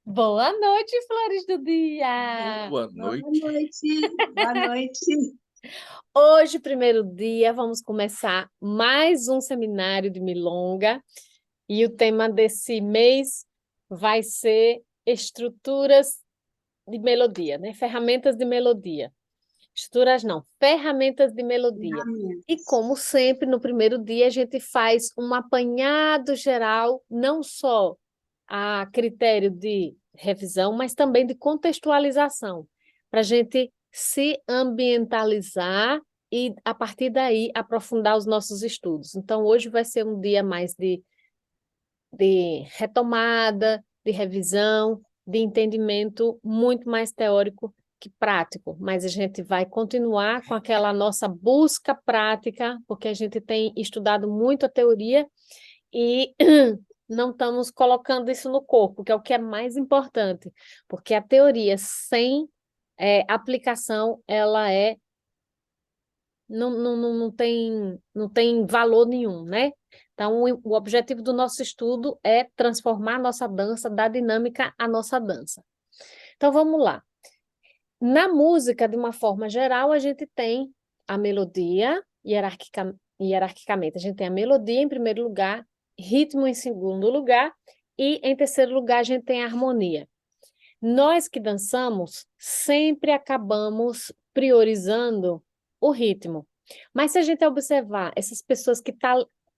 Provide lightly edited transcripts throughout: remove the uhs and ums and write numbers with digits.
Boa noite, flores do dia! Boa Boa noite. noite, boa noite. Hoje, primeiro dia, vamos começar mais um seminário de Milonga e o tema desse mês vai ser estruturas de melodia, né? Ferramentas de melodia. Estruturas não, ferramentas de melodia. E Ferramentas. como sempre, no primeiro dia a gente faz um apanhado geral, não só a critério de revisão, mas também de contextualização, para a gente se ambientalizar e, a partir daí, aprofundar os nossos estudos. Então, hoje vai ser um dia mais de retomada, de revisão, de entendimento muito mais teórico que prático, mas a gente vai continuar com aquela nossa busca prática, porque a gente tem estudado muito a teoria e não estamos colocando isso no corpo, que é o que é mais importante, porque a teoria sem aplicação, ela não tem valor nenhum, né? Então, o objetivo do nosso estudo é transformar a nossa dança, dar dinâmica à nossa dança. Então, vamos lá. Na música, de uma forma geral, a gente tem a melodia, hierarquicamente. A gente tem a melodia em primeiro lugar, ritmo em segundo lugar, e em terceiro lugar, a gente tem a harmonia. Nós que dançamos sempre acabamos priorizando o ritmo. Mas se a gente observar essas pessoas que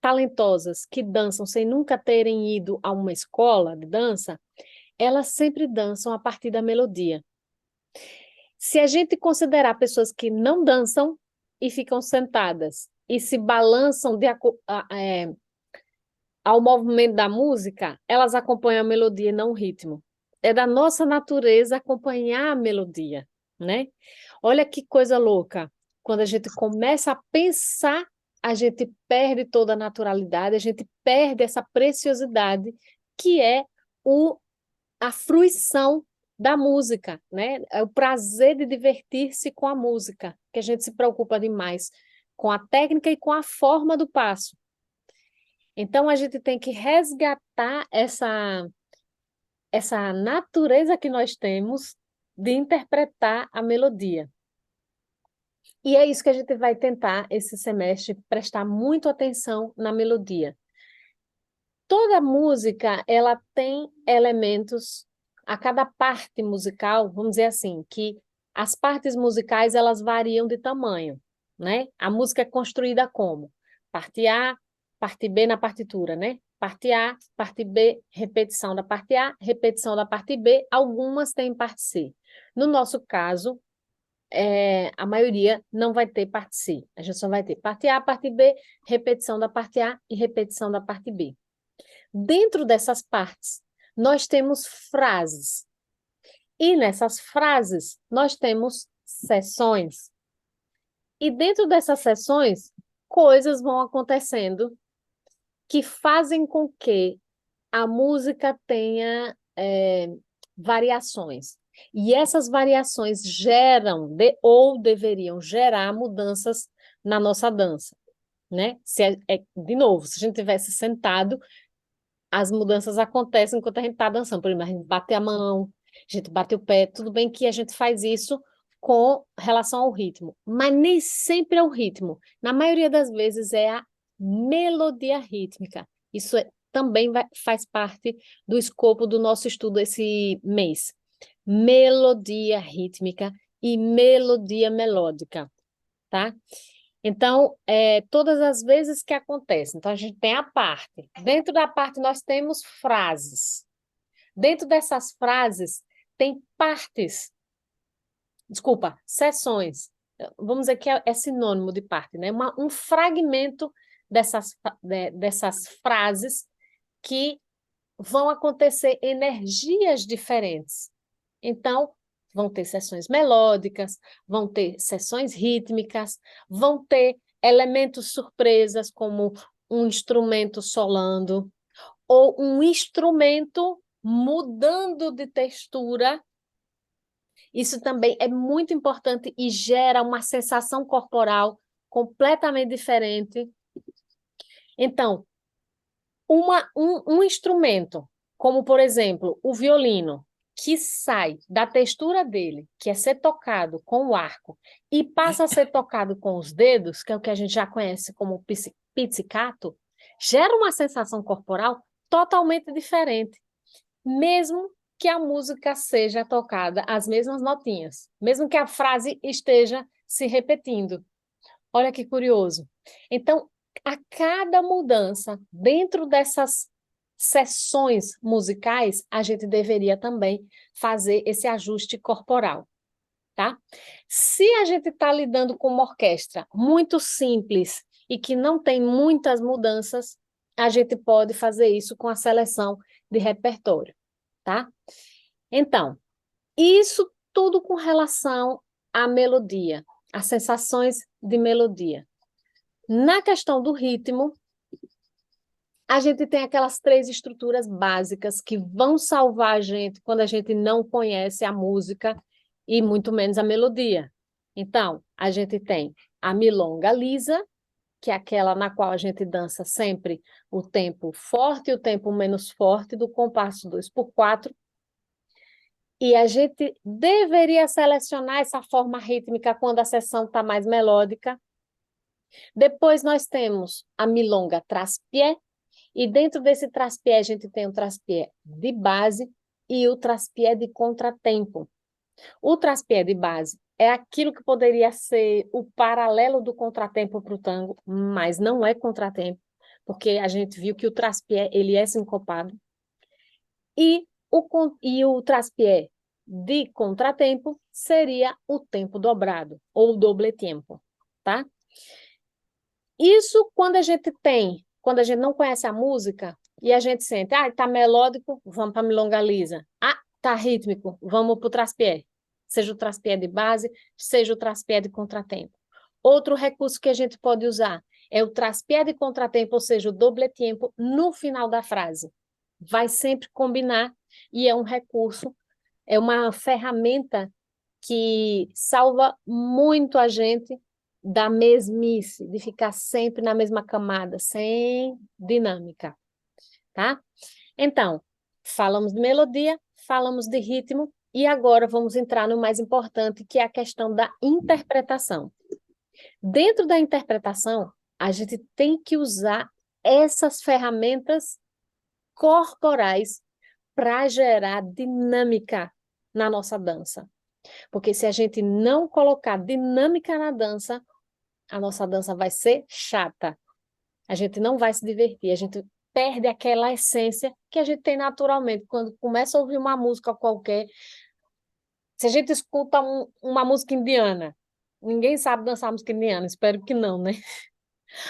talentosas, que dançam sem nunca terem ido a uma escola de dança, elas sempre dançam a partir da melodia. Se a gente considerar pessoas que não dançam e ficam sentadas e se balançam ao movimento da música, elas acompanham a melodia e não o ritmo. É da nossa natureza acompanhar a melodia, né? Olha que coisa louca. Quando a gente começa a pensar, a gente perde toda a naturalidade, a gente perde essa preciosidade que é a fruição da música, né? É o prazer de divertir-se com a música, que a gente se preocupa demais com a técnica e com a forma do passo. Então, a gente tem que resgatar essa natureza que nós temos de interpretar a melodia. E é isso que a gente vai tentar esse semestre, prestar muito atenção na melodia. Toda música, ela tem elementos, a cada parte musical, vamos dizer assim, que as partes musicais, elas variam de tamanho, né? A música é construída como? Parte A, parte B na partitura, né? Parte A, parte B, repetição da parte A, repetição da parte B, algumas têm parte C. No nosso caso, a maioria não vai ter parte C. A gente só vai ter parte A, parte B, repetição da parte A e repetição da parte B. Dentro dessas partes, nós temos frases. E nessas frases, nós temos seções. E dentro dessas seções, coisas vão acontecendo que fazem com que a música tenha variações. E essas variações geram, ou deveriam gerar, mudanças na nossa dança. Né? De novo, se a gente tivesse sentado, as mudanças acontecem enquanto a gente está dançando. Por exemplo, a gente bate a mão, a gente bate o pé, tudo bem que a gente faz isso com relação ao ritmo, mas nem sempre é o ritmo. Na maioria das vezes é a melodia rítmica. Isso também faz parte do escopo do nosso estudo esse mês. Melodia rítmica e melodia melódica, tá? Então, todas as vezes que acontece, então a gente tem a parte. Dentro da parte nós temos frases. Dentro dessas frases tem partes, desculpa, seções. Vamos dizer que é sinônimo de parte, né? Um fragmento dessas frases que vão acontecer energias diferentes. Então, vão ter sessões melódicas, vão ter sessões rítmicas, vão ter elementos surpresas, como um instrumento solando, ou um instrumento mudando de textura. Isso também é muito importante e gera uma sensação corporal completamente diferente. Então, um instrumento, como por exemplo o violino, que sai da textura dele, que é ser tocado com o arco, e passa a ser tocado com os dedos, que é o que a gente já conhece como pizzicato, gera uma sensação corporal totalmente diferente, mesmo que a música seja tocada as mesmas notinhas, mesmo que a frase esteja se repetindo. Olha que curioso. Então, a cada mudança dentro dessas sessões musicais, a gente deveria também fazer esse ajuste corporal, tá? Se a gente está lidando com uma orquestra muito simples e que não tem muitas mudanças, a gente pode fazer isso com a seleção de repertório, tá? Então, isso tudo com relação à melodia, às sensações de melodia. Na questão do ritmo, a gente tem aquelas 3 estruturas básicas que vão salvar a gente quando a gente não conhece a música e muito menos a melodia. Então, a gente tem a milonga lisa, que é aquela na qual a gente dança sempre o tempo forte e o tempo menos forte do compasso 2/4. E a gente deveria selecionar essa forma rítmica quando a sessão está mais melódica. Depois nós temos a milonga traspié, e dentro desse traspié a gente tem o traspié de base e o traspié de contratempo. O traspié de base é aquilo que poderia ser o paralelo do contratempo para o tango, mas não é contratempo, porque a gente viu que o traspié ele é sincopado. E o traspié de contratempo seria o tempo dobrado, ou doble tempo, tá? Isso quando a gente não conhece a música e a gente sente, tá melódico, vamos para a milonga lisa. Tá rítmico, vamos para o traspié. Seja o traspié de base, seja o traspié de contratempo. Outro recurso que a gente pode usar é o traspié de contratempo, ou seja, o doble tempo no final da frase. Vai sempre combinar e é um recurso, é uma ferramenta que salva muito a gente da mesmice, de ficar sempre na mesma camada, sem dinâmica, tá? Então, falamos de melodia, falamos de ritmo, e agora vamos entrar no mais importante, que é a questão da interpretação. Dentro da interpretação, a gente tem que usar essas ferramentas corporais para gerar dinâmica na nossa dança. Porque se a gente não colocar dinâmica na dança, a nossa dança vai ser chata. A gente não vai se divertir, a gente perde aquela essência que a gente tem naturalmente. Quando começa a ouvir uma música qualquer, se a gente escuta uma música indiana, ninguém sabe dançar música indiana, espero que não, né?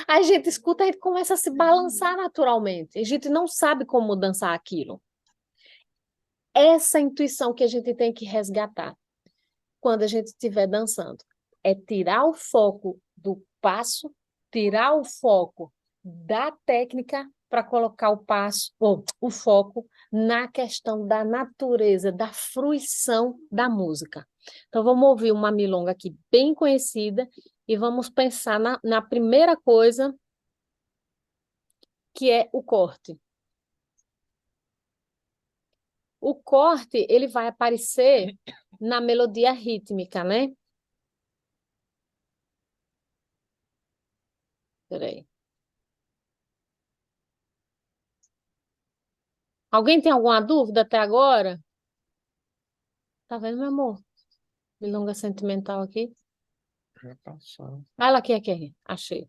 A gente escuta e começa a se balançar naturalmente. A gente não sabe como dançar aquilo. Essa intuição que a gente tem que resgatar quando a gente estiver dançando é tirar o foco do passo, tirar o foco da técnica para colocar o passo, ou o foco na questão da natureza, da fruição da música. Então, vamos ouvir uma milonga aqui bem conhecida e vamos pensar na primeira coisa, que é o corte. O corte, ele vai aparecer na melodia rítmica, né? Peraí. Alguém tem alguma dúvida até agora? Tá vendo, meu amor? Milonga sentimental aqui. Já passou. Ah, ela aqui. Achei.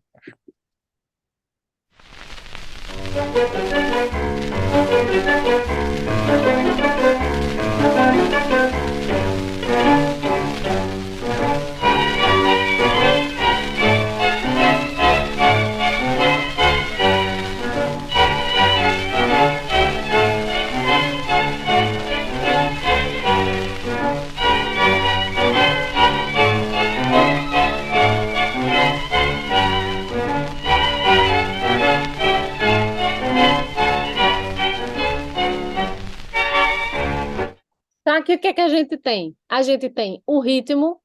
Então, aqui o que é que a gente tem? A gente tem o ritmo,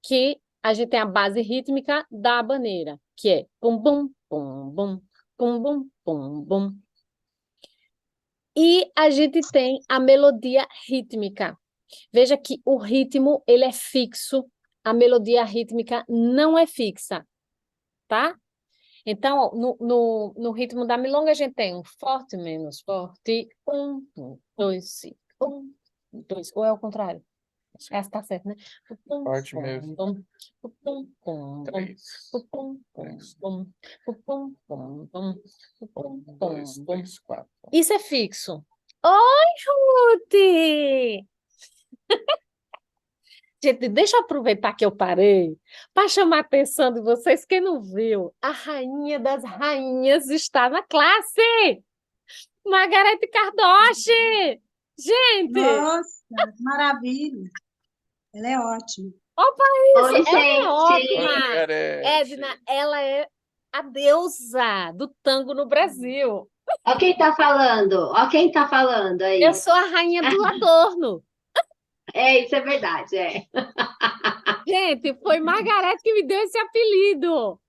que a gente tem a base rítmica da habaneira, que é pum, bum, pum, bum, pum, bum, pum, bum. E a gente tem a melodia rítmica. Veja que o ritmo, ele é fixo, a melodia rítmica não é fixa, tá? Então, ó, no ritmo da milonga, a gente tem um forte, menos forte, dois, cinco, dois, ou é o contrário? Essa tá certo, né? Forte mesmo. Pum, pum, pum, pum, 3, pum, dois, pum, pum, pum, pum, pum, 2, pum. 3, 4. Isso é fixo. Oi, Ruth! Gente, deixa eu aproveitar que eu parei para chamar a atenção de vocês. Quem não viu, a rainha das rainhas está na classe! Margarete Cardoche! Gente! Nossa, maravilha. Ela é ótima. Opa, isso! Oi, Ela é gente. Oi, ótima! Margarete. Edna, ela é a deusa do tango no Brasil. Ó quem tá falando. Ó quem tá falando Eu aí. sou a rainha do Adorno. É, isso é verdade, é. Gente, foi Margarete que me deu esse apelido.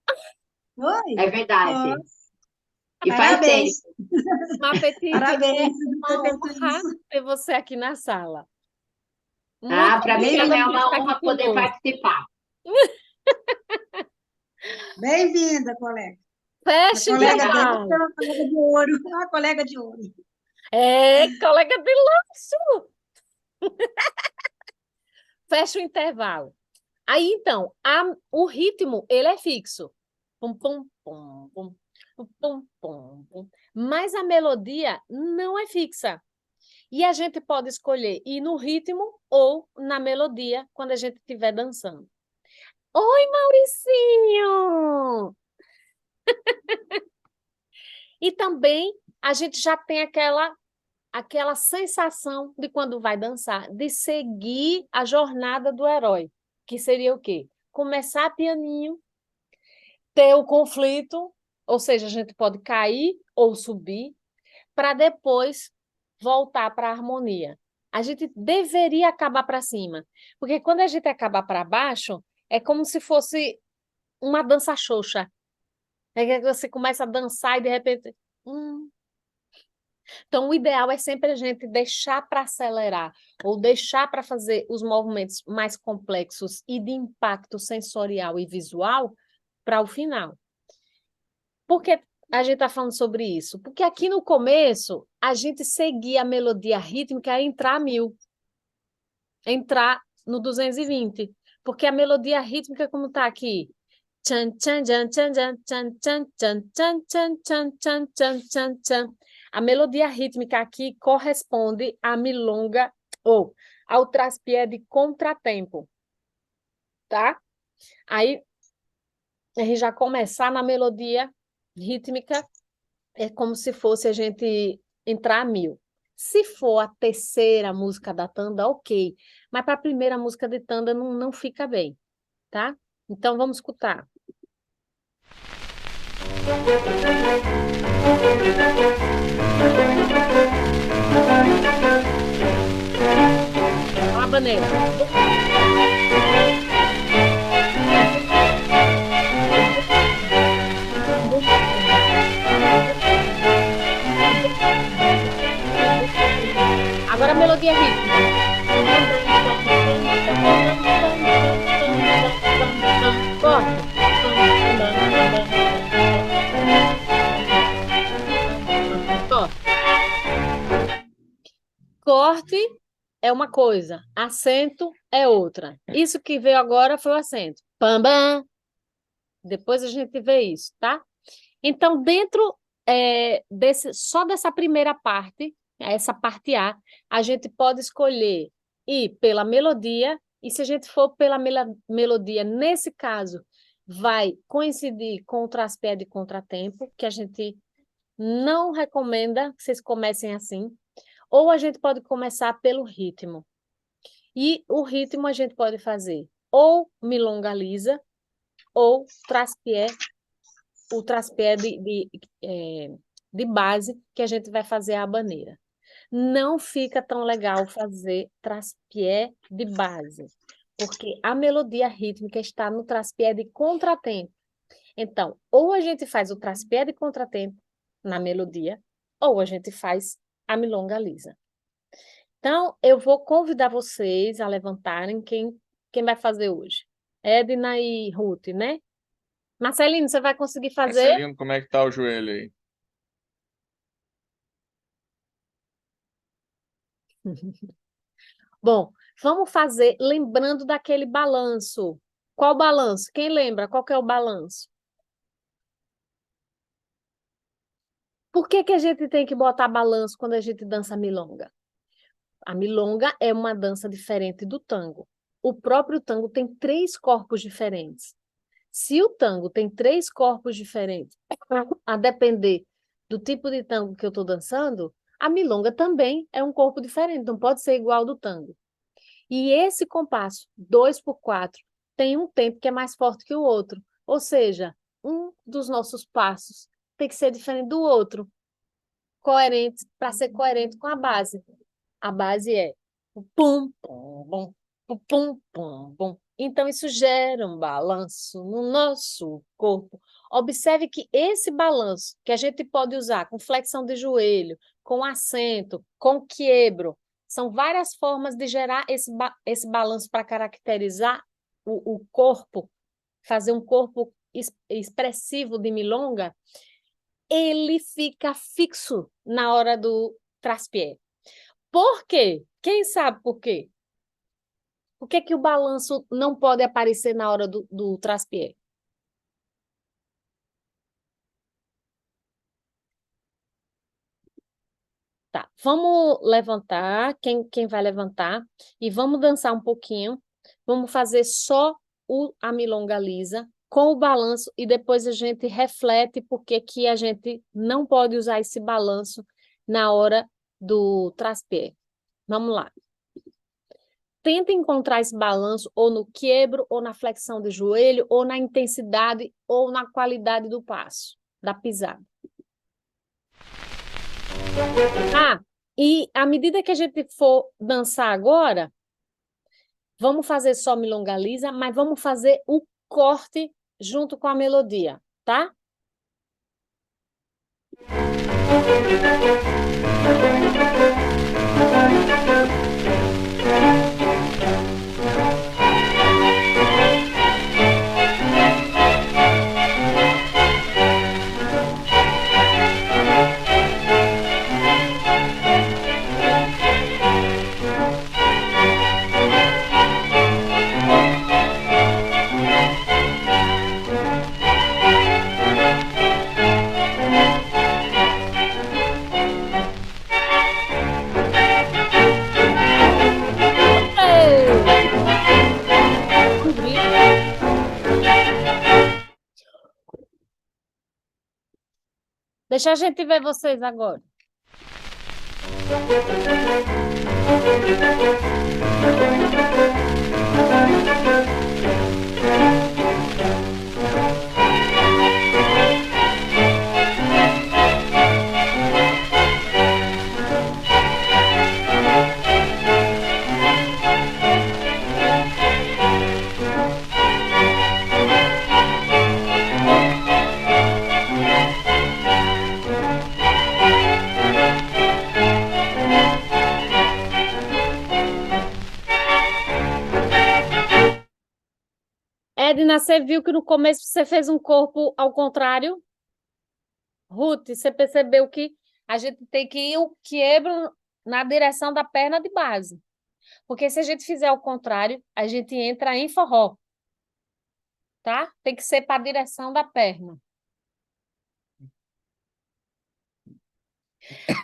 Oi? É verdade. Nossa, E faz tempo. parabéns. Mapetite, é Parabéns por uma ter feito honra isso. ter você aqui na sala. Ah, Muito para mim obrigada também é por uma estar aqui honra poder conosco. participar. Bem-vinda, colega. A Feche o colega dela é intervalo. uma colega de ouro. A colega de ouro. É, colega de lanço. Fecha o intervalo. Aí, então, o ritmo, ele é fixo. Pum, pum, pum, pum, pum, pum, pum, pum. Mas a melodia não é fixa. E a gente pode escolher ir no ritmo ou na melodia quando a gente estiver dançando. Oi, Mauricinho! E também a gente já tem aquela sensação de quando vai dançar, de seguir a jornada do herói, que seria o quê? Começar pianinho, ter o conflito, ou seja, a gente pode cair ou subir, para depois voltar para a harmonia. A gente deveria acabar para cima, porque quando a gente acaba para baixo, é como se fosse uma dança xoxa. É que você começa a dançar e de repente. hum, Então, o ideal é sempre a gente deixar para acelerar ou deixar para fazer os movimentos mais complexos e de impacto sensorial e visual para o final. Por que a gente está falando sobre isso? Porque aqui no começo, a gente seguia a melodia rítmica a entrar a 1000, entrar no 220. Porque a melodia rítmica, como está aqui, tchan, tchan, tchan, tchan, tchan, tchan, tchan, tchan, tchan, tchan, tchan, tchan, tchan, tchan. A melodia rítmica aqui corresponde à milonga ou ao traspié de contratempo, tá? Aí a gente já começar na melodia rítmica é como se fosse a gente entrar a 1000. Se for a terceira música da tanda, ok. Mas para a primeira música de tanda não fica bem, tá? Então vamos escutar. A habanera. Agora a melodia rítmica. Corte. Corte é uma coisa, acento é outra. Isso que veio agora foi o acento. Pam, bam. Depois a gente vê isso, tá? Então, dentro só dessa primeira parte, essa parte a gente pode escolher ir pela melodia, e se a gente for pela melodia, nesse caso, vai coincidir com o traspé de contratempo, que a gente não recomenda que vocês comecem assim, ou a gente pode começar pelo ritmo. E o ritmo a gente pode fazer ou milonga lisa, ou traspié, o traspié de base, que a gente vai fazer a habanera. Não fica tão legal fazer traspié de base, porque a melodia rítmica está no traspié de contratempo. Então, ou a gente faz o traspié de contratempo na melodia, ou a gente faz a milonga lisa. Então, eu vou convidar vocês a levantarem quem vai fazer hoje. Edna e Ruth, né? Marcelino, você vai conseguir fazer? Marcelino, como é que tá o joelho aí? Bom, vamos fazer lembrando daquele balanço. Qual balanço? Quem lembra? Qual que é o balanço? Por que que a gente tem que botar balanço quando a gente dança milonga? A milonga é uma dança diferente do tango. O próprio tango tem 3 corpos diferentes. Se o tango tem 3 corpos diferentes, a depender do tipo de tango que eu estou dançando, a milonga também é um corpo diferente, não pode ser igual ao do tango. E esse compasso, 2/4, tem um tempo que é mais forte que o outro. Ou seja, um dos nossos passos tem que ser diferente do outro, coerente, para ser coerente com a base. A base é o pum, pum, bum, o pum, pum, bum. Então, isso gera um balanço no nosso corpo. Observe que esse balanço, que a gente pode usar com flexão de joelho, com assento, com quiebro, são várias formas de gerar esse balanço para caracterizar o corpo, fazer um corpo expressivo de milonga, ele fica fixo na hora do traspié. Por quê? Quem sabe por quê? Por que que o balanço não pode aparecer na hora do traspié? Tá, vamos levantar, quem vai levantar, e vamos dançar um pouquinho. Vamos fazer só a milonga lisa, com o balanço, e depois a gente reflete por que que a gente não pode usar esse balanço na hora do traspié. Vamos lá. Tenta encontrar esse balanço ou no quiebro, ou na flexão de joelho, ou na intensidade, ou na qualidade do passo, da pisada. Ah, e à medida que a gente for dançar agora, vamos fazer só milonga lisa, mas vamos fazer o corte junto com a melodia, tá? Ei! Um grito. Deixa a gente ver vocês agora. Edna, você viu que no começo você fez um corpo ao contrário? Ruth, você percebeu que a gente tem que ir o quiebro na direção da perna de base. Porque se a gente fizer ao contrário, a gente entra em forró. Tá? Tem que ser para a direção da perna.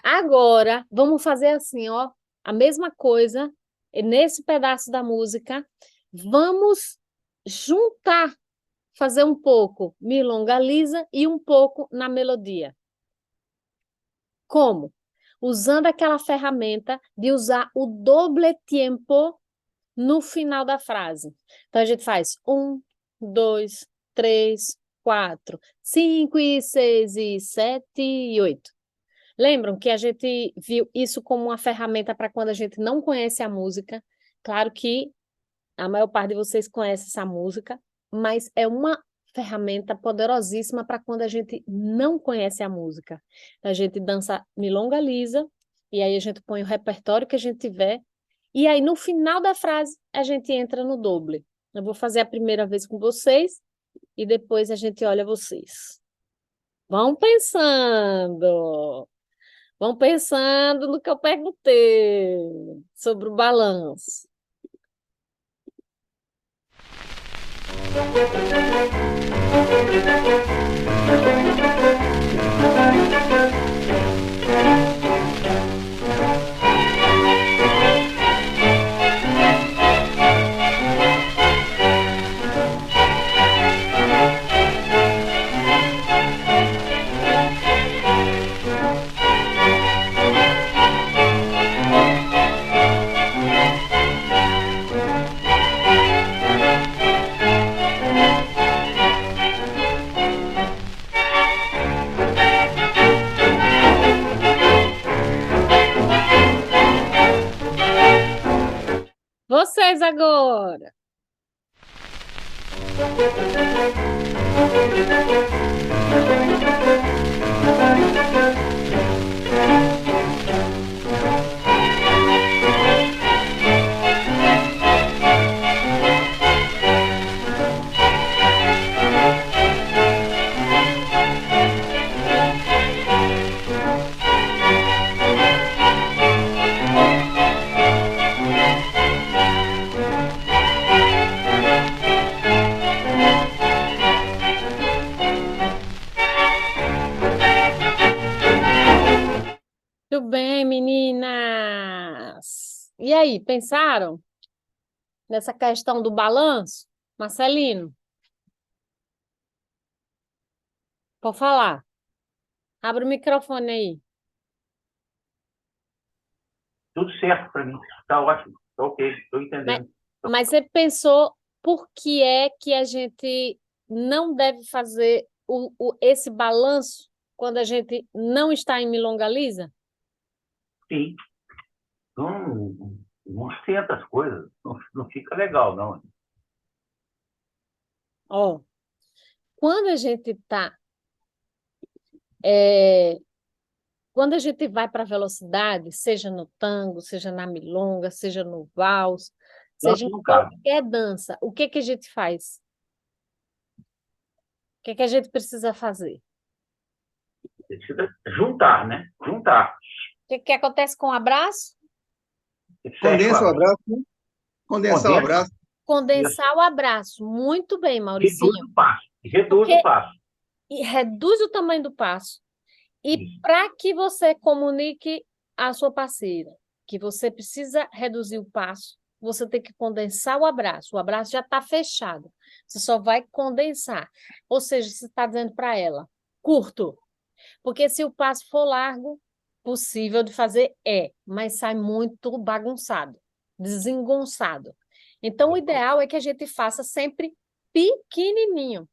Agora, vamos fazer assim, ó, a mesma coisa, nesse pedaço da música, vamos juntar, fazer um pouco milonga lisa e um pouco na melodia. Como? Usando aquela ferramenta de usar o doble tempo no final da frase. Então, a gente faz 1, 2, 3, 4, 5 e 6 e 7 e 8. Lembram que a gente viu isso como uma ferramenta para quando a gente não conhece a música? Claro que a maior parte de vocês conhece essa música, mas é uma ferramenta poderosíssima para quando a gente não conhece a música. A gente dança milonga lisa E aí a gente põe o repertório que a gente tiver. E aí, no final da frase, a gente entra no doble. Eu vou fazer a primeira vez com vocês e depois a gente olha vocês. Vão pensando. Vão pensando no que eu perguntei sobre o balanço. Vocês agora. Tudo bem, meninas? E aí, pensaram nessa questão do balanço? Marcelino, pode falar. Abre o microfone aí. Tudo certo para mim. Está ótimo. Está ok. Estou entendendo. Mas você pensou por que é que a gente não deve fazer esse balanço quando a gente não está em milonga lisa? Sim. Não senta as coisas. Não fica legal, não. Ó, quando a gente tá, quando a gente vai para a velocidade, seja no tango, seja na milonga, seja no vals, seja em No caso. qualquer dança, o que que a gente faz? O que que a gente precisa fazer? Precisa juntar, né? Juntar. O que que acontece com o abraço? Condensa o abraço, né? Condensar o Condensa. abraço. Condensar o abraço. Muito bem, Mauricinho. Reduz o passo. Reduz Porque- o passo. E reduz o tamanho do passo. E Isso. para que você comunique à sua parceira que você precisa reduzir o passo, você tem que condensar o abraço. O abraço já está fechado. Você só vai condensar. Ou seja, você está dizendo para ela, curto. Porque se o passo for largo, possível de fazer mas sai muito bagunçado, desengonçado. Então, o ideal é que a gente faça sempre pequenininho.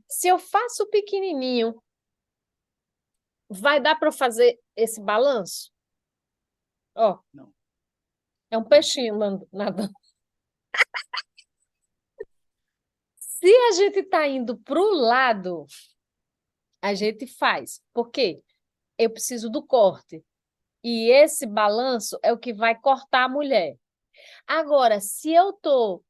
Se eu faço pequenininho, vai dar para fazer esse balanço? Ó, Não. é um peixinho nadando. Se a gente está indo para o lado, a gente faz. Por quê? Eu preciso do corte. E esse balanço é o que vai cortar a mulher. Agora, se eu estou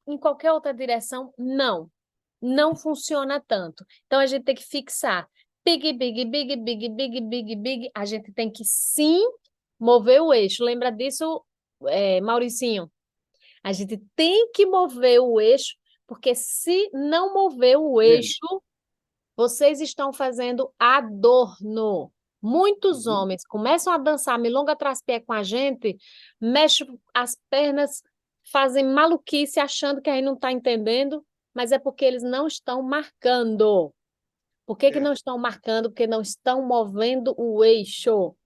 em qualquer outra direção, não funciona tanto. Então, a gente tem que fixar. Big, big, big, big, big, big, big. A gente tem que sim mover o eixo. Lembra disso, Mauricinho? A gente tem que mover o eixo, porque se não mover o eixo, vocês estão fazendo adorno. Muitos homens começam a dançar milonga trás-pé com a gente, mexem as pernas, fazem maluquice achando que a gente não está entendendo, mas é porque eles não estão marcando. Por que não estão marcando? Porque não estão movendo o eixo.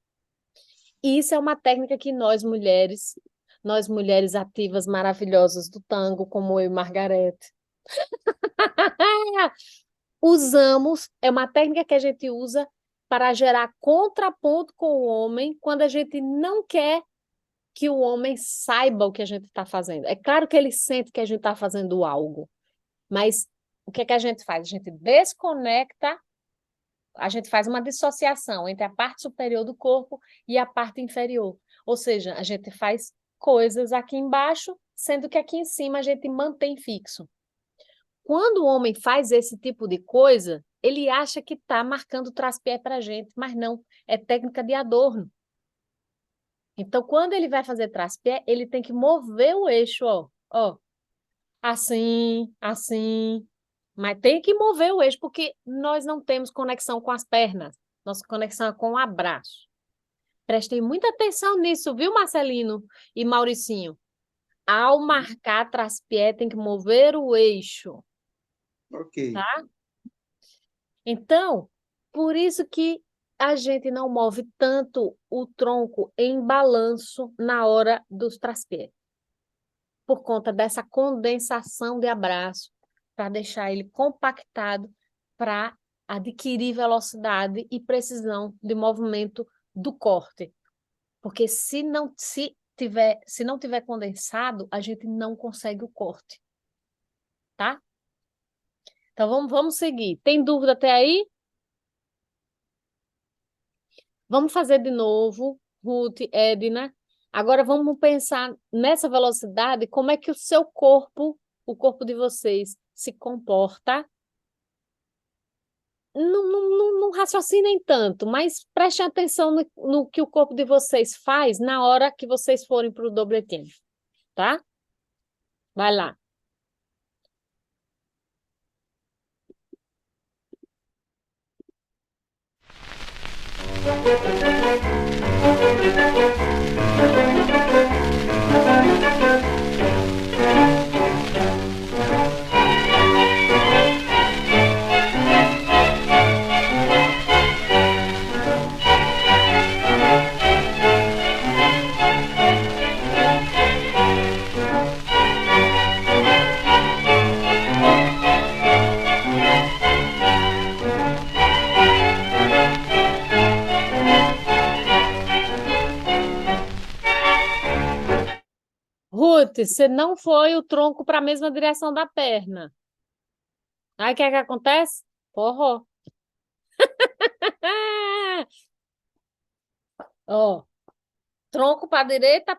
E isso é uma técnica que nós mulheres ativas maravilhosas do tango, como eu e Margarete, usamos, é uma técnica que a gente usa para gerar contraponto com o homem quando a gente não quer que o homem saiba o que a gente está fazendo. É claro que ele sente que a gente está fazendo algo, mas o que é que a gente faz? A gente desconecta a gente faz uma dissociação entre a parte superior do corpo e a parte inferior. Ou seja, a gente faz coisas aqui embaixo, sendo que aqui em cima a gente mantém fixo. Quando o homem faz esse tipo de coisa, ele acha que está marcando o traspé para a gente, mas não, é técnica de adorno. Então, quando ele vai fazer traspé, ele tem que mover o eixo, ó, assim, assim, mas tem que mover o eixo, porque nós não temos conexão com as pernas, nossa conexão é com o abraço. Prestem muita atenção nisso, viu, Marcelino e Mauricinho? Ao marcar traspé, tem que mover o eixo, Ok. tá? Então, por isso que a gente não move tanto o tronco em balanço na hora dos traspés, por conta dessa condensação de abraço, para deixar ele compactado, para adquirir velocidade e precisão de movimento do corte. Porque se não tiver condensado, a gente não consegue o corte. Tá? Então, vamos seguir. Tem dúvida até aí? Vamos fazer de novo, Ruth, Edna. Agora vamos pensar nessa velocidade, como é que o seu corpo, o corpo de vocês, se comporta. Não raciocinem tanto, mas prestem atenção no que o corpo de vocês faz na hora que vocês forem para o dobletim, tá? Vai lá. Ruth, você não foi o tronco para a mesma direção da perna. Aí o que é que acontece? Forró. Ó, tronco para a direita,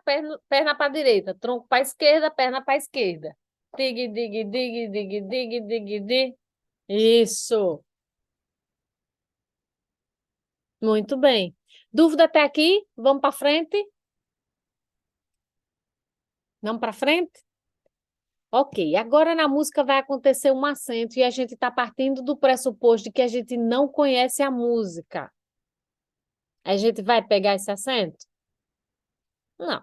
perna para a direita. Tronco para a esquerda, perna para a esquerda. Dig, dig, dig, dig, dig, dig, dig. Isso. Muito bem. Dúvida até aqui? Vamos para frente? Vamos para frente? Ok, agora na música vai acontecer um acento e a gente está partindo do pressuposto de que a gente não conhece a música. A gente vai pegar esse acento? Não.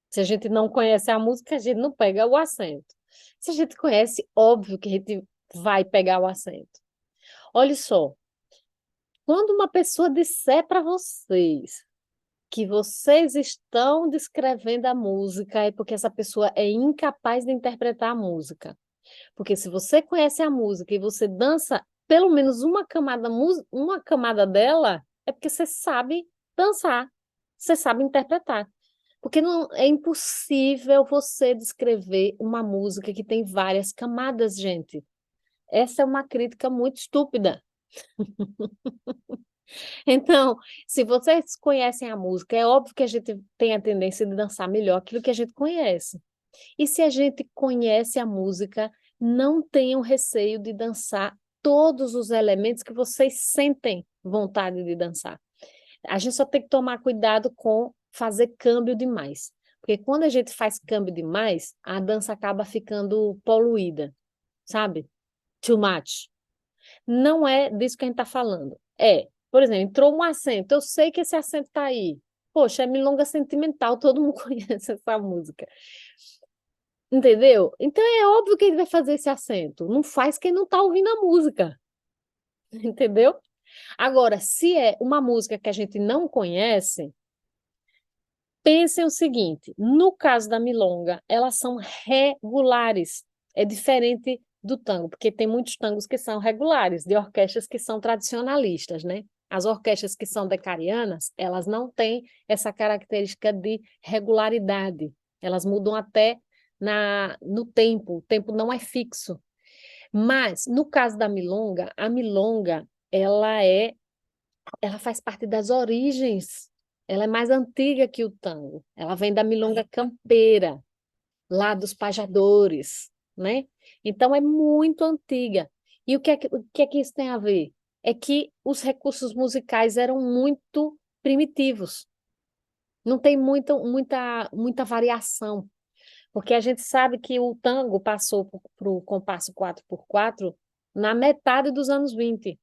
Se a gente não conhece a música, a gente não pega o acento. Se a gente conhece, óbvio que a gente vai pegar o acento. Olha só, quando uma pessoa disser para vocês que vocês estão descrevendo a música, é porque essa pessoa é incapaz de interpretar a música. Porque se você conhece a música e você dança pelo menos uma camada dela, é porque você sabe dançar, você sabe interpretar. Porque não é impossível você descrever uma música que tem várias camadas, gente. Essa é uma crítica muito estúpida. Então, se vocês conhecem a música, é óbvio que a gente tem a tendência de dançar melhor aquilo que a gente conhece. E se a gente conhece a música, não tenham receio de dançar todos os elementos que vocês sentem vontade de dançar. A gente só tem que tomar cuidado com fazer câmbio demais. Porque quando a gente faz câmbio demais, a dança acaba ficando poluída, sabe? Too much. Não é disso que a gente está falando. Por exemplo, entrou um acento, eu sei que esse acento está aí. Poxa, é milonga sentimental, todo mundo conhece essa música. Entendeu? Então é óbvio que ele vai fazer esse acento. Não faz quem não está ouvindo a música. Entendeu? Agora, se é uma música que a gente não conhece, pensem o seguinte, no caso da milonga, elas são regulares. É diferente do tango, porque tem muitos tangos que são regulares, de orquestras que são tradicionalistas, né? As orquestras que são decarianas, elas não têm essa característica de regularidade. Elas mudam até no tempo, o tempo não é fixo. Mas, no caso da milonga, a milonga, ela faz parte das origens. Ela é mais antiga que o tango. Ela vem da milonga campeira, lá dos pajadores, né? Então é muito antiga. E o que é que isso tem a ver? É que os recursos musicais eram muito primitivos. Não tem muita variação, porque a gente sabe que o tango passou para o compasso 4x4 na metade dos anos 20,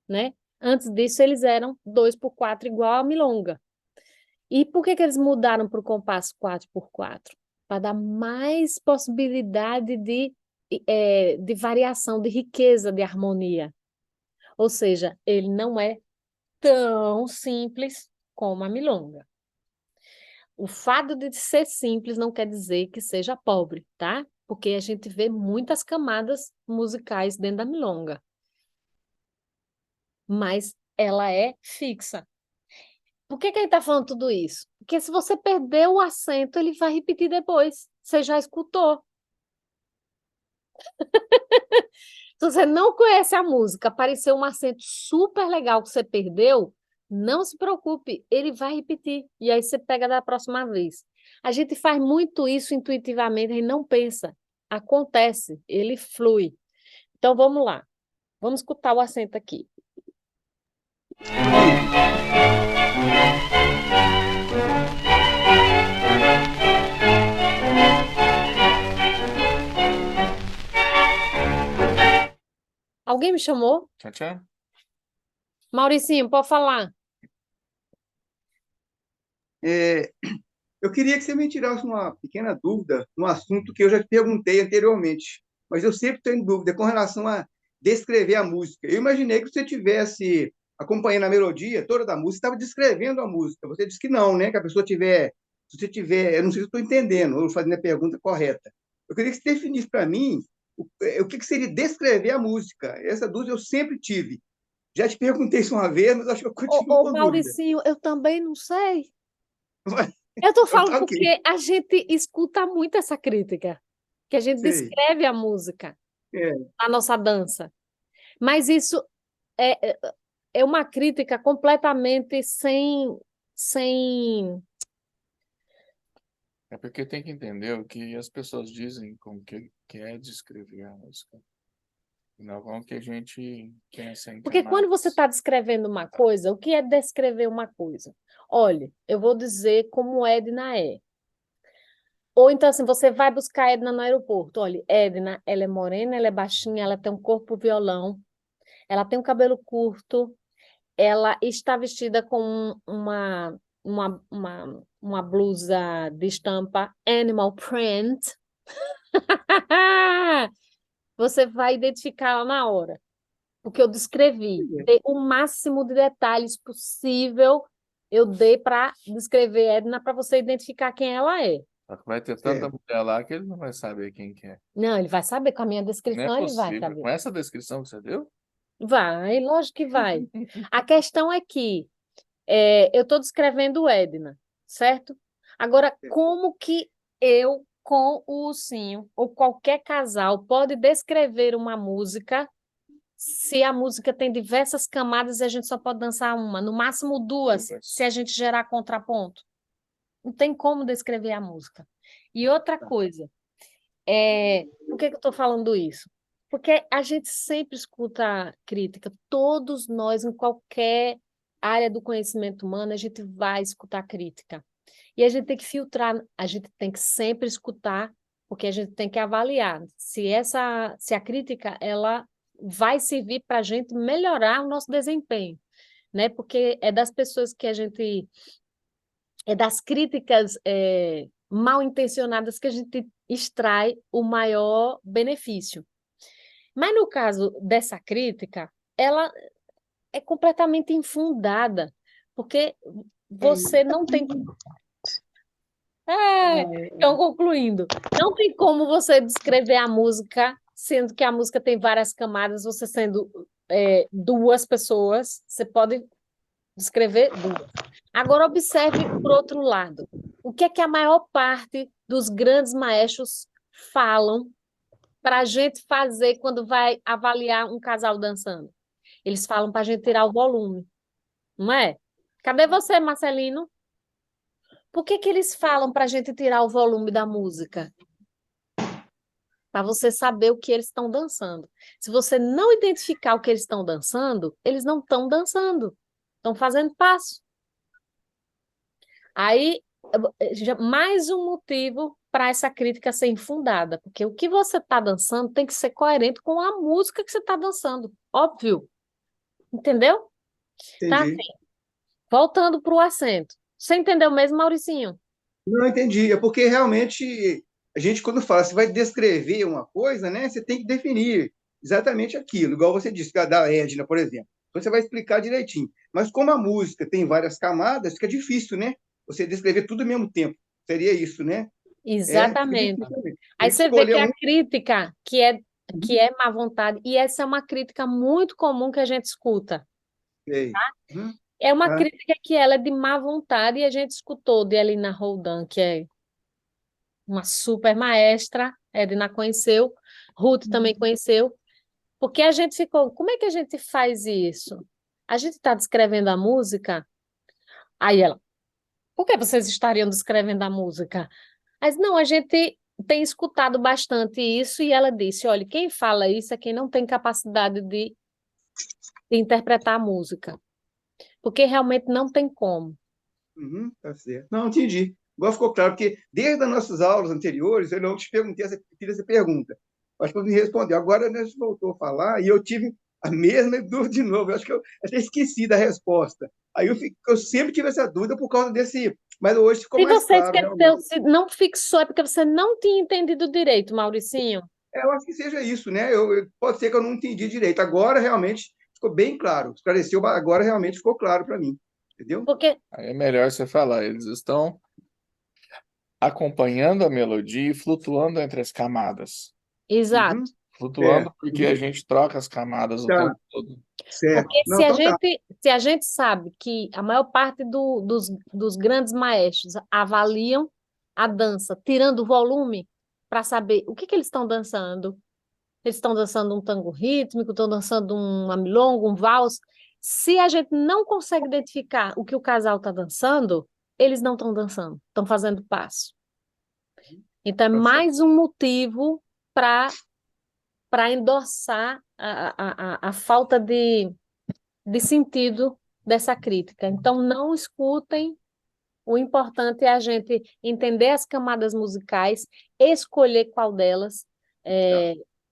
né? Antes disso, eles eram 2x4 igual a milonga. E por que eles mudaram para o compasso 4x4? Para dar mais possibilidade de variação, de riqueza, de harmonia. Ou seja, ele não é tão simples como a milonga. O fato de ser simples não quer dizer que seja pobre, tá? Porque a gente vê muitas camadas musicais dentro da milonga. Mas ela é fixa. Por que a gente está falando tudo isso? Porque se você perder o acento, ele vai repetir depois. Você já escutou. Se você não conhece a música, apareceu um acento super legal que você perdeu, não se preocupe, ele vai repetir. E aí você pega da próxima vez. A gente faz muito isso intuitivamente e não pensa. Acontece, ele flui. Então vamos lá. Vamos escutar o acento aqui. Alguém me chamou? Tchau, tchau. Mauricinho, pode falar. Eu queria que você me tirasse uma pequena dúvida no assunto que eu já te perguntei anteriormente, mas eu sempre tenho dúvida com relação a descrever a música. Eu imaginei que você tivesse acompanhando a melodia toda da música, estava descrevendo a música. Você disse que não, né? Que a pessoa tiver, se você tiver, eu não sei se estou entendendo, ou fazendo a pergunta correta. Eu queria que você definisse para mim o que seria descrever a música. Essa dúvida eu sempre tive. Já te perguntei isso uma vez, mas acho que eu continuo Ô, com dúvida. Mauricinho, eu também não sei. Eu estou Então, falando tá ok, porque a gente escuta muito essa crítica, que a gente sei. descreve a música, É, a nossa dança. Mas isso é, é uma crítica completamente sem... É porque tem que entender o que as pessoas dizem como que é descrever a música. E não como que a gente pensa em Porque quando você camadas. está descrevendo uma coisa, o que é descrever uma coisa? Olha, eu vou dizer como Edna é. Ou então, assim, você vai buscar a Edna no aeroporto. Olha, Edna, ela é morena, ela é baixinha, ela tem um corpo violão, ela tem um cabelo curto, ela está vestida com uma blusa de estampa animal print. Você vai identificar ela na hora, porque eu descrevi, dei o máximo de detalhes possível, eu dei para descrever Edna para você identificar quem ela é. Só que vai ter tanta certo. mulher lá que ele não vai saber quem que é. Não, ele vai saber, com a minha Não é descrição ele vai possível. saber. Com essa descrição que você deu? Vai, lógico que vai. A questão é que eu estou descrevendo Edna, certo? Agora, como que eu, com o ursinho, ou qualquer casal, pode descrever uma música se a música tem diversas camadas e a gente só pode dançar uma, no máximo duas, se a gente gerar contraponto? Não tem como descrever a música. E outra coisa, por que eu estou falando isso? Porque a gente sempre escuta crítica, todos nós, em qualquer área do conhecimento humano, a gente vai escutar crítica. E a gente tem que filtrar, a gente tem que sempre escutar, porque a gente tem que avaliar se a crítica ela vai servir para a gente melhorar o nosso desempenho, né? Porque é das pessoas que é das críticas mal intencionadas que a gente extrai o maior benefício. Mas no caso dessa crítica, ela é completamente infundada, porque você não tem. Então, concluindo, não tem como você descrever a música, sendo que a música tem várias camadas, você sendo duas pessoas, você pode descrever duas. Agora, observe por outro lado. O que é que a maior parte dos grandes maestros falam para a gente fazer quando vai avaliar um casal dançando? Eles falam para a gente tirar o volume, não é? Cadê você, Marcelino? Por que que eles falam para a gente tirar o volume da música? Para você saber o que eles estão dançando. Se você não identificar o que eles estão dançando, eles não estão dançando, estão fazendo passo. Aí, mais um motivo para essa crítica ser infundada, porque o que você está dançando tem que ser coerente com a música que você está dançando, óbvio. Entendeu? Tá, Entendi. voltando para o acento. Você entendeu mesmo, Mauricinho? Não entendi. É porque realmente a gente, quando fala, você vai descrever uma coisa, né? Você tem que definir exatamente aquilo, igual você disse, da Edna, por exemplo. Então você vai explicar direitinho. Mas como a música tem várias camadas, fica difícil, né? Você descrever tudo ao mesmo tempo. Seria isso, né? Fica Exatamente. difícil mesmo. Aí Tem que você vê que escolher a um. crítica, que é má vontade, e essa é uma crítica muito comum que a gente escuta. Sei. Uhum. É uma Tá. crítica que ela é de má vontade, e a gente escutou de Elina Roldan, que é uma super maestra, Edna conheceu, Ruth também conheceu, porque a gente ficou, como é que a gente faz isso? A gente está descrevendo a música, aí ela, por que vocês estariam descrevendo a música? Mas não, a gente tem escutado bastante isso, e ela disse, olha, quem fala isso é quem não tem capacidade de interpretar a música, porque realmente não tem como. Uhum, tá certo. Não, entendi. Agora ficou claro, porque desde as nossas aulas anteriores, eu não te perguntei, fiz essa pergunta. Acho que você me respondeu. Agora, né, você voltou a falar e eu tive a mesma dúvida de novo. Eu acho que eu até esqueci da resposta. Aí eu sempre tive essa dúvida por causa desse. Mas hoje ficou Se mais você claro, realmente. esqueceu, se não fixou, é porque você não tinha entendido direito, Mauricinho. Eu acho que seja isso, né? Pode ser que eu não entendi direito. Agora realmente ficou bem claro. Esclareceu, agora realmente ficou claro para mim. Entendeu? Porque, Aí é melhor você falar, eles estão acompanhando a melodia e flutuando entre as camadas. exato. Uhum, Flutuando certo. porque a Uhum, gente troca as camadas o tá, tempo todo. certo. Porque Não, então tá. se a gente sabe que a maior parte dos grandes maestros avaliam a dança, tirando o volume, para saber o que que eles estão dançando. Eles estão dançando um tango rítmico, estão dançando uma milonga, um vals. Se a gente não consegue identificar o que o casal está dançando, eles não estão dançando, estão fazendo passo. Então, é Tá certo. mais um motivo para endossar a falta de sentido dessa crítica. Então, não escutem. O importante é a gente entender as camadas musicais, escolher qual delas Tá.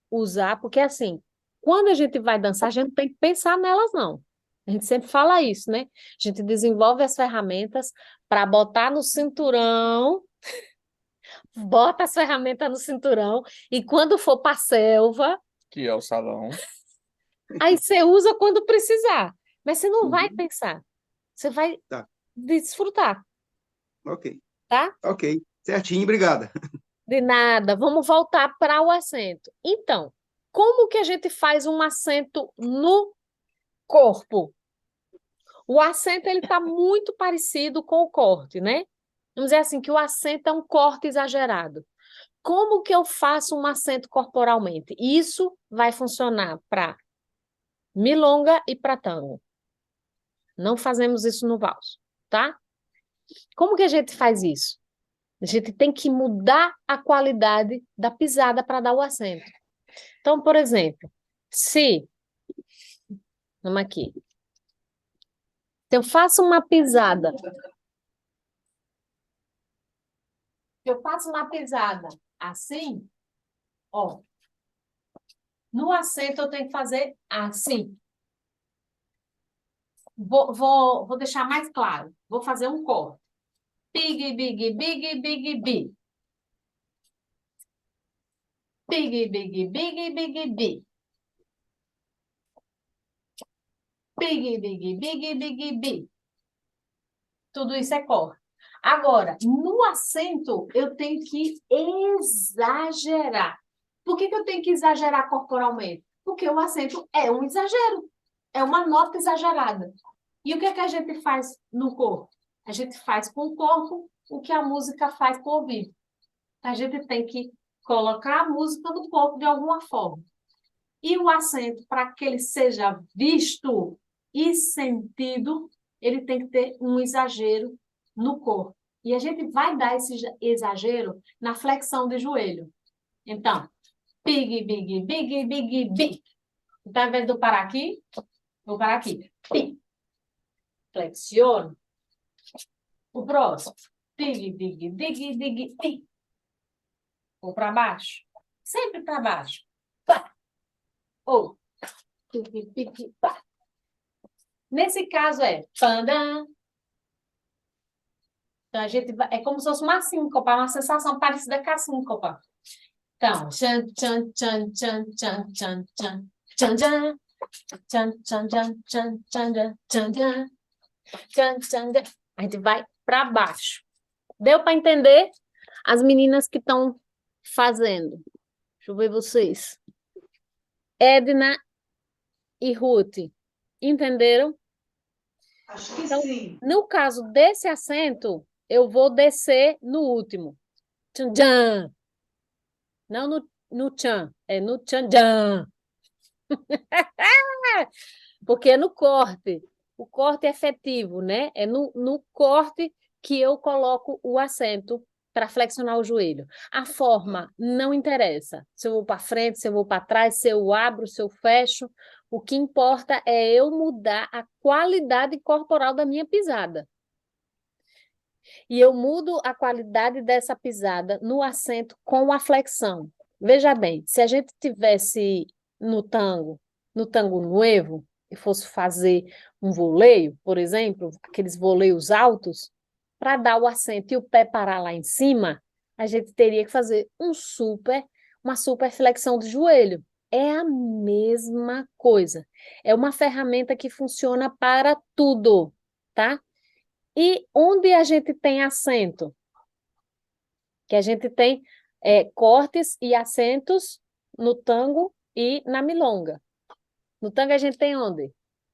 usar, porque assim, quando a gente vai dançar, a gente não tem que pensar nelas, não. A gente sempre fala isso, né? A gente desenvolve as ferramentas para botar no cinturão, bota as ferramentas no cinturão, e quando for para a selva, Que é o salão. aí você usa quando precisar. Mas você não vai Uhum, pensar, você vai tá. desfrutar, Ok. tá? Ok. Certinho, obrigada. De nada, vamos voltar para o acento. Então, como que a gente faz um acento no corpo? O acento ele está muito parecido com o corte, né? Vamos dizer assim, que o acento é um corte exagerado. Como que eu faço um acento corporalmente? Isso vai funcionar para milonga e para tango. Não fazemos isso no valso, tá? Como que a gente faz isso? A gente tem que mudar a qualidade da pisada para dar o acento. Então, por exemplo, se, vamos aqui, se eu faço uma pisada, assim, ó, no acento eu tenho que fazer assim. Vou deixar mais claro. Vou fazer um corte. Big, big, big, big, big. Big, big, big, big, big. Big, big, big, big, big. Tudo isso é corte. Agora, no acento, eu tenho que exagerar. Por que eu tenho que exagerar corporalmente? Porque o acento é um exagero, é uma nota exagerada. E o que é que a gente faz no corpo? A gente faz com o corpo o que a música faz com o ouvido. A gente tem que colocar a música no corpo de alguma forma. E o acento, para que ele seja visto e sentido, ele tem que ter um exagero no corpo. E a gente vai dar esse exagero na flexão de joelho. Então, big, big, big, big, big. Então, ao invés de eu parar aqui, vou parar aqui. Big. Flexiono. O próximo. Big, big, big, big, big. Vou para baixo. Sempre para baixo. Pá. Ou. Big, big, pá. Nesse caso é pandã. Então, a gente vai, é como se fosse uma síncopa, uma sensação parecida com a síncopa. Então, tchan, tchan, tchan, tchan, tchan, tchan, tchan, tchan, tchan, tchan, tchan, tchan, tchan, tchan, tchan, tchan, tchan, tchan, tchan. A gente vai para baixo. Deu para entender? As meninas que estão fazendo. Deixa eu ver vocês. Edna e Ruth. Entenderam? Acho que Então, sim. no caso desse acento, eu vou descer no último. Tchan, tchan. Não no tchan, é no tchan, tchan. Porque é no corte. O corte é efetivo, né? É no corte que eu coloco o acento para flexionar o joelho. A forma não interessa. Se eu vou para frente, se eu vou para trás, se eu abro, se eu fecho. O que importa é eu mudar a qualidade corporal da minha pisada. E eu mudo a qualidade dessa pisada no acento com a flexão. Veja bem, se a gente tivesse no tango novo, e fosse fazer um voleio, por exemplo, aqueles voleios altos, para dar o acento e o pé parar lá em cima, a gente teria que fazer uma super flexão do joelho. É a mesma coisa. É uma ferramenta que funciona para tudo, tá? E onde a gente tem acento? Que a gente tem cortes e acentos no tango e na milonga. No tango a gente tem onde?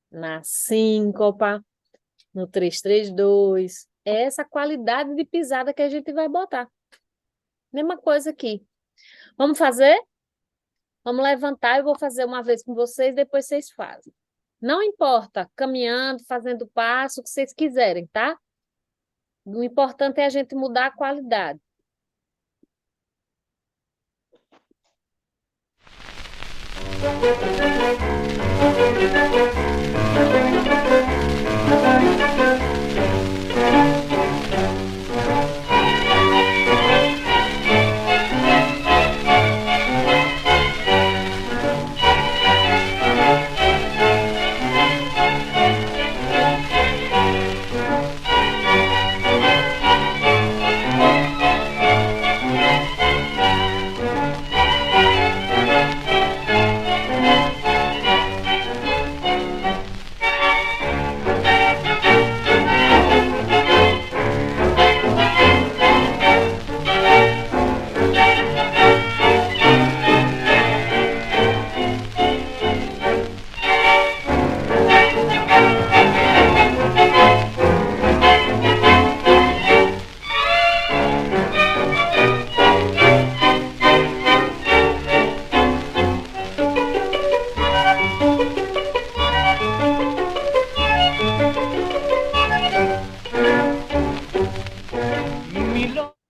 Na síncopa, no 3-3-2. É essa qualidade de pisada que a gente vai botar. Mesma coisa aqui. Vamos fazer? Vamos levantar, eu vou fazer uma vez com vocês, depois vocês fazem. Não importa, caminhando, fazendo passo, o que vocês quiserem, tá? O importante é a gente mudar a qualidade.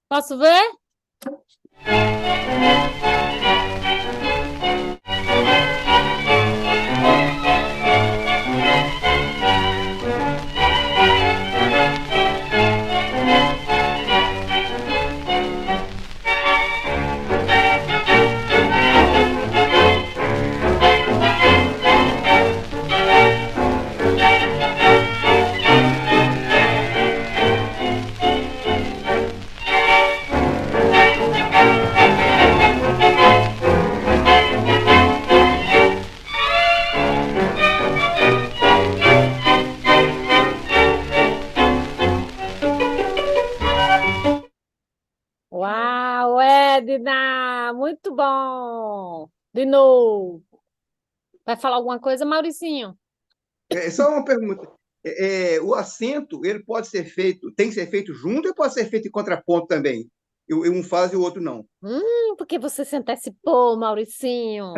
Posso ver? Uau, Edna! Muito bom! De novo. Vai falar alguma coisa, Mauricinho? Só uma pergunta. O acento, ele pode ser feito, tem que ser feito junto ou pode ser feito em contraponto também? Um faz e o outro não. Porque você se antecipou, Mauricinho.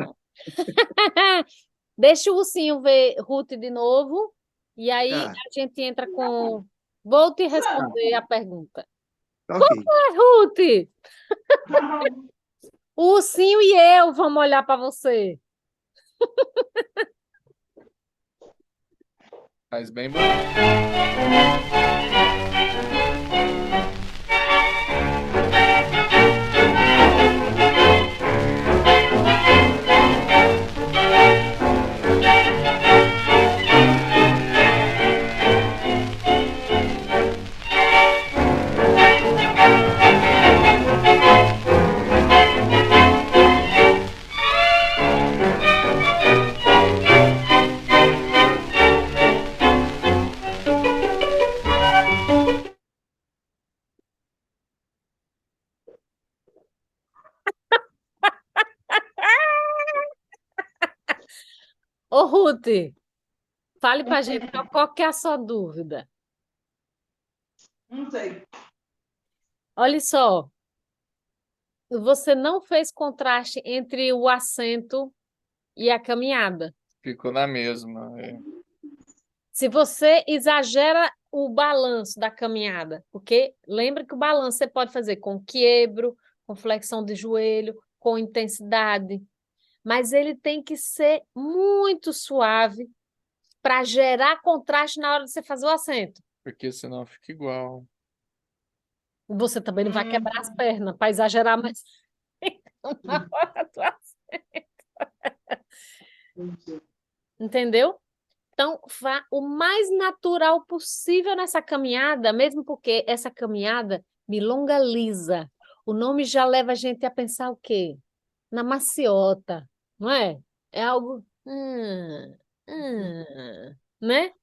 Deixa o ursinho ver Ruth de novo, e aí Tá, a gente entra com. Vou te responder a pergunta. tá ok. Ruth, o ursinho e eu vamos olhar para você. Faz bem bonito. Ô, Ruth, fale para a gente qual que é a sua dúvida. Não sei. Olha só, você não fez contraste entre o assento e a caminhada. Ficou na mesma. Se você exagera o balanço da caminhada, porque lembra que o balanço você pode fazer com quiebro, com flexão de joelho, com intensidade, mas ele tem que ser muito suave para gerar contraste na hora de você fazer o assento. Porque senão fica igual. Você também não vai quebrar as pernas para exagerar mais na hora do assento. Entendeu? Então, vá o mais natural possível nessa caminhada, mesmo porque essa caminhada milonga lisa. O nome já leva a gente a pensar o quê? Na maciota, não é? É algo... né?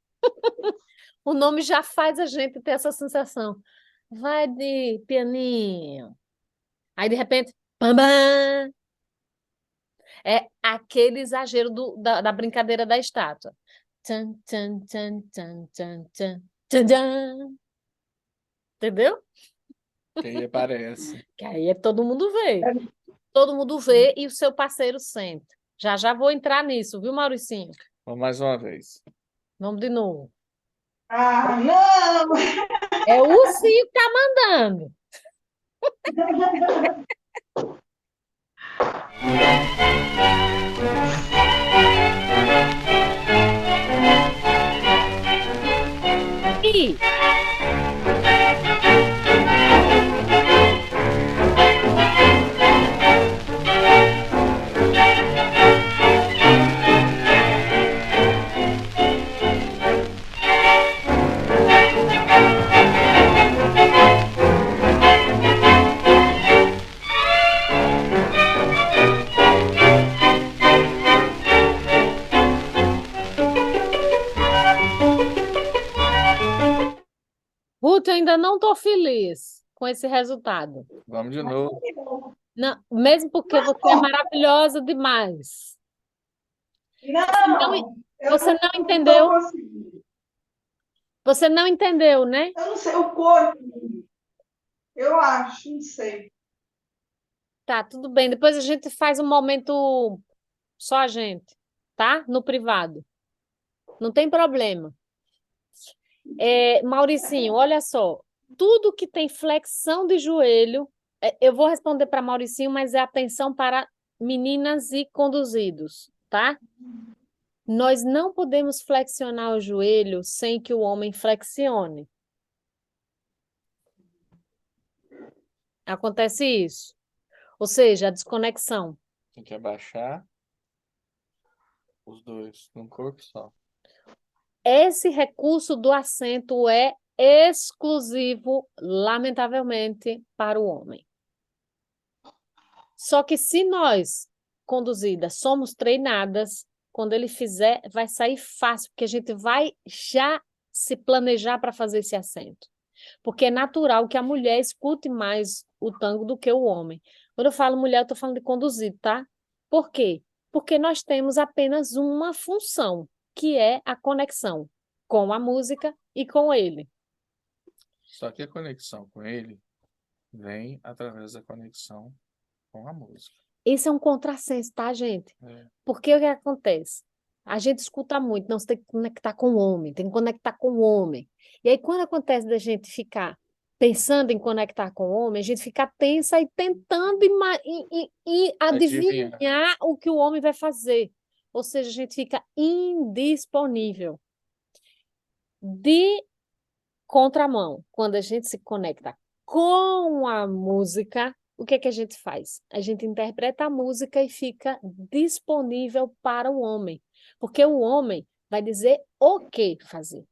O nome já faz a gente ter essa sensação. Vai de pianinho. Aí, de repente, pam, pam. É aquele exagero da brincadeira da estátua. Tchan, tchan, tchan, tchan, tchan, tchan, tchan, tchan. Entendeu? Que aí aparece. Que aí todo mundo vê. Todo mundo vê e o seu parceiro sente. Já já vou entrar nisso, viu, Mauricinho? Vamos mais uma vez. Vamos de novo. Ah, não! É o ursinho que tá mandando. E Ruth, eu ainda não estou feliz com esse resultado. Vamos de novo. Não, mesmo porque você é maravilhosa demais. Não! Você não Não entendeu? tô conseguindo. Você não entendeu, né? Eu não sei, o corpo. Eu acho, não sei. Tá, tudo bem. Depois a gente faz um momento só a gente, tá? No privado. Não tem problema. Mauricinho, olha só. Tudo que tem flexão de joelho, eu vou responder para Mauricinho, mas é atenção para meninas e conduzidos, tá? Nós não podemos flexionar o joelho sem que o homem flexione. Acontece isso. Ou seja, a desconexão. Tem que abaixar os dois num corpo só. Esse recurso do assento é exclusivo, lamentavelmente, para o homem. Só que se nós, conduzidas, somos treinadas, quando ele fizer, vai sair fácil, porque a gente vai já se planejar para fazer esse assento. Porque é natural que a mulher escute mais o tango do que o homem. Quando eu falo mulher, eu estou falando de conduzido, tá? Por quê? Porque nós temos apenas uma função, que é a conexão com a música e com ele. Só que a conexão com ele vem através da conexão com a música. Esse é um contrassenso, tá, gente? É. Porque o que acontece? A gente escuta muito, não, você tem que conectar com o homem, tem que conectar com o homem. E aí, quando acontece da gente ficar pensando em conectar com o homem, a gente fica tensa e tentando adivinhar o que o homem vai fazer. Ou seja, a gente fica indisponível. De contramão, quando a gente se conecta com a música, o que é que a gente faz? A gente interpreta a música e fica disponível para o homem. Porque o homem vai dizer o que fazer,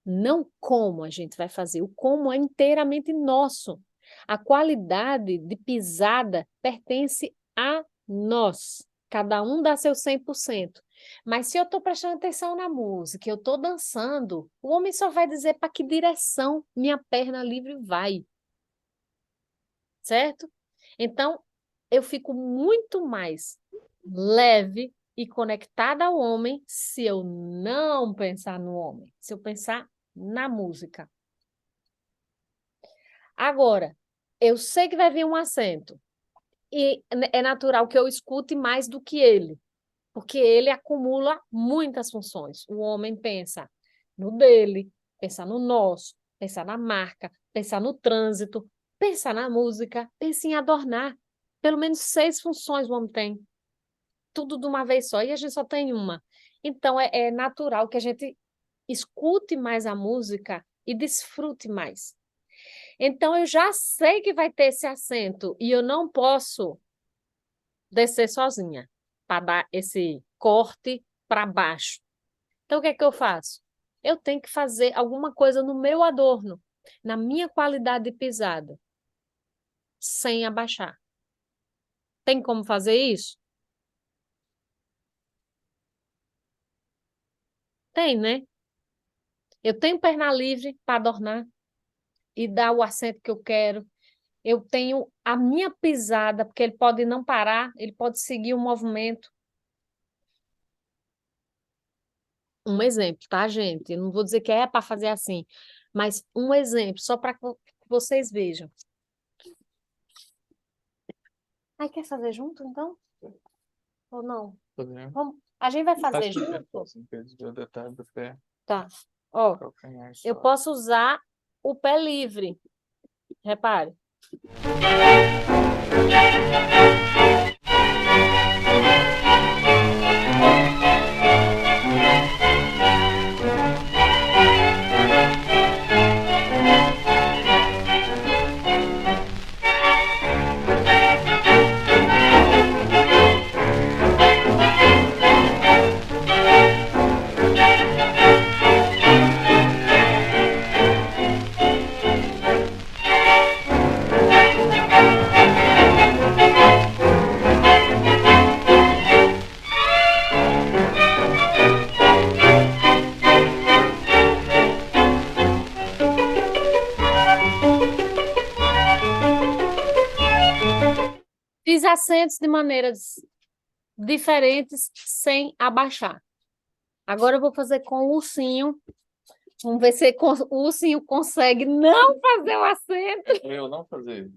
não como a gente vai fazer. O como é inteiramente nosso. A qualidade de pisada pertence a nós. Cada um dá seu 100%. Mas se eu estou prestando atenção na música, eu estou dançando, o homem só vai dizer para que direção minha perna livre vai. Certo? Então, eu fico muito mais leve e conectada ao homem se eu não pensar no homem, se eu pensar na música. Agora, eu sei que vai vir um acento e é natural que eu escute mais do que ele, porque ele acumula muitas funções. O homem pensa no dele, pensa no nosso, pensa na marca, pensa no trânsito, pensa na música, pensa em adornar. Pelo menos 6 funções o homem tem. Tudo de uma vez só, e a gente só tem uma. Então, é natural que a gente escute mais a música e desfrute mais. Então, eu já sei que vai ter esse acento, e eu não posso descer sozinha para dar esse corte para baixo. Então, o que é que eu faço? Eu tenho que fazer alguma coisa no meu adorno, na minha qualidade de pisada, sem abaixar. Tem como fazer isso? Tem, né? Eu tenho perna livre para adornar e dar o acento que eu quero. Eu tenho a minha pisada, porque ele pode não parar, ele pode seguir o movimento. Um exemplo, tá, gente? Eu não vou dizer que é para fazer assim, mas um exemplo, só para que vocês vejam. Aí, quer fazer junto, então? Ou não? Podemos. Vamos. A gente vai fazer Acho que junto? assim, o detalhe do pé, Tá. Ó, calcanhar eu só. posso usar o pé livre. Repare. Fiz acentos de maneiras diferentes sem abaixar. Agora eu vou fazer com o ursinho. Vamos ver se o ursinho consegue não fazer o acento. Eu não fazer.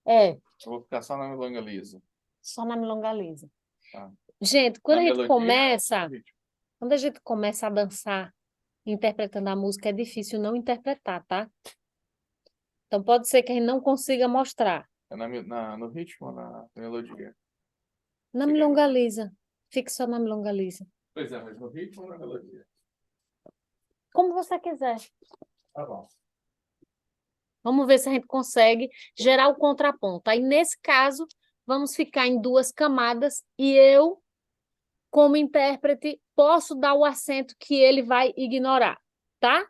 É, Eu vou ficar só na milonga lisa. só na milonga lisa. Tá. Gente, quando Na a gente melodia, começa, no ritmo. quando a gente começa a dançar interpretando a música, é difícil não interpretar, tá? Então pode ser que a gente não consiga mostrar. É no ritmo ou na melodia? Na Você quer milonga lisa. Fique só na milonga lisa. Pois é, mas no ritmo ou na melodia? Como você quiser. Tá bom. Vamos ver se a gente consegue gerar o contraponto. Aí, nesse caso, vamos ficar em 2 camadas e eu, como intérprete, posso dar o acento que ele vai ignorar, tá?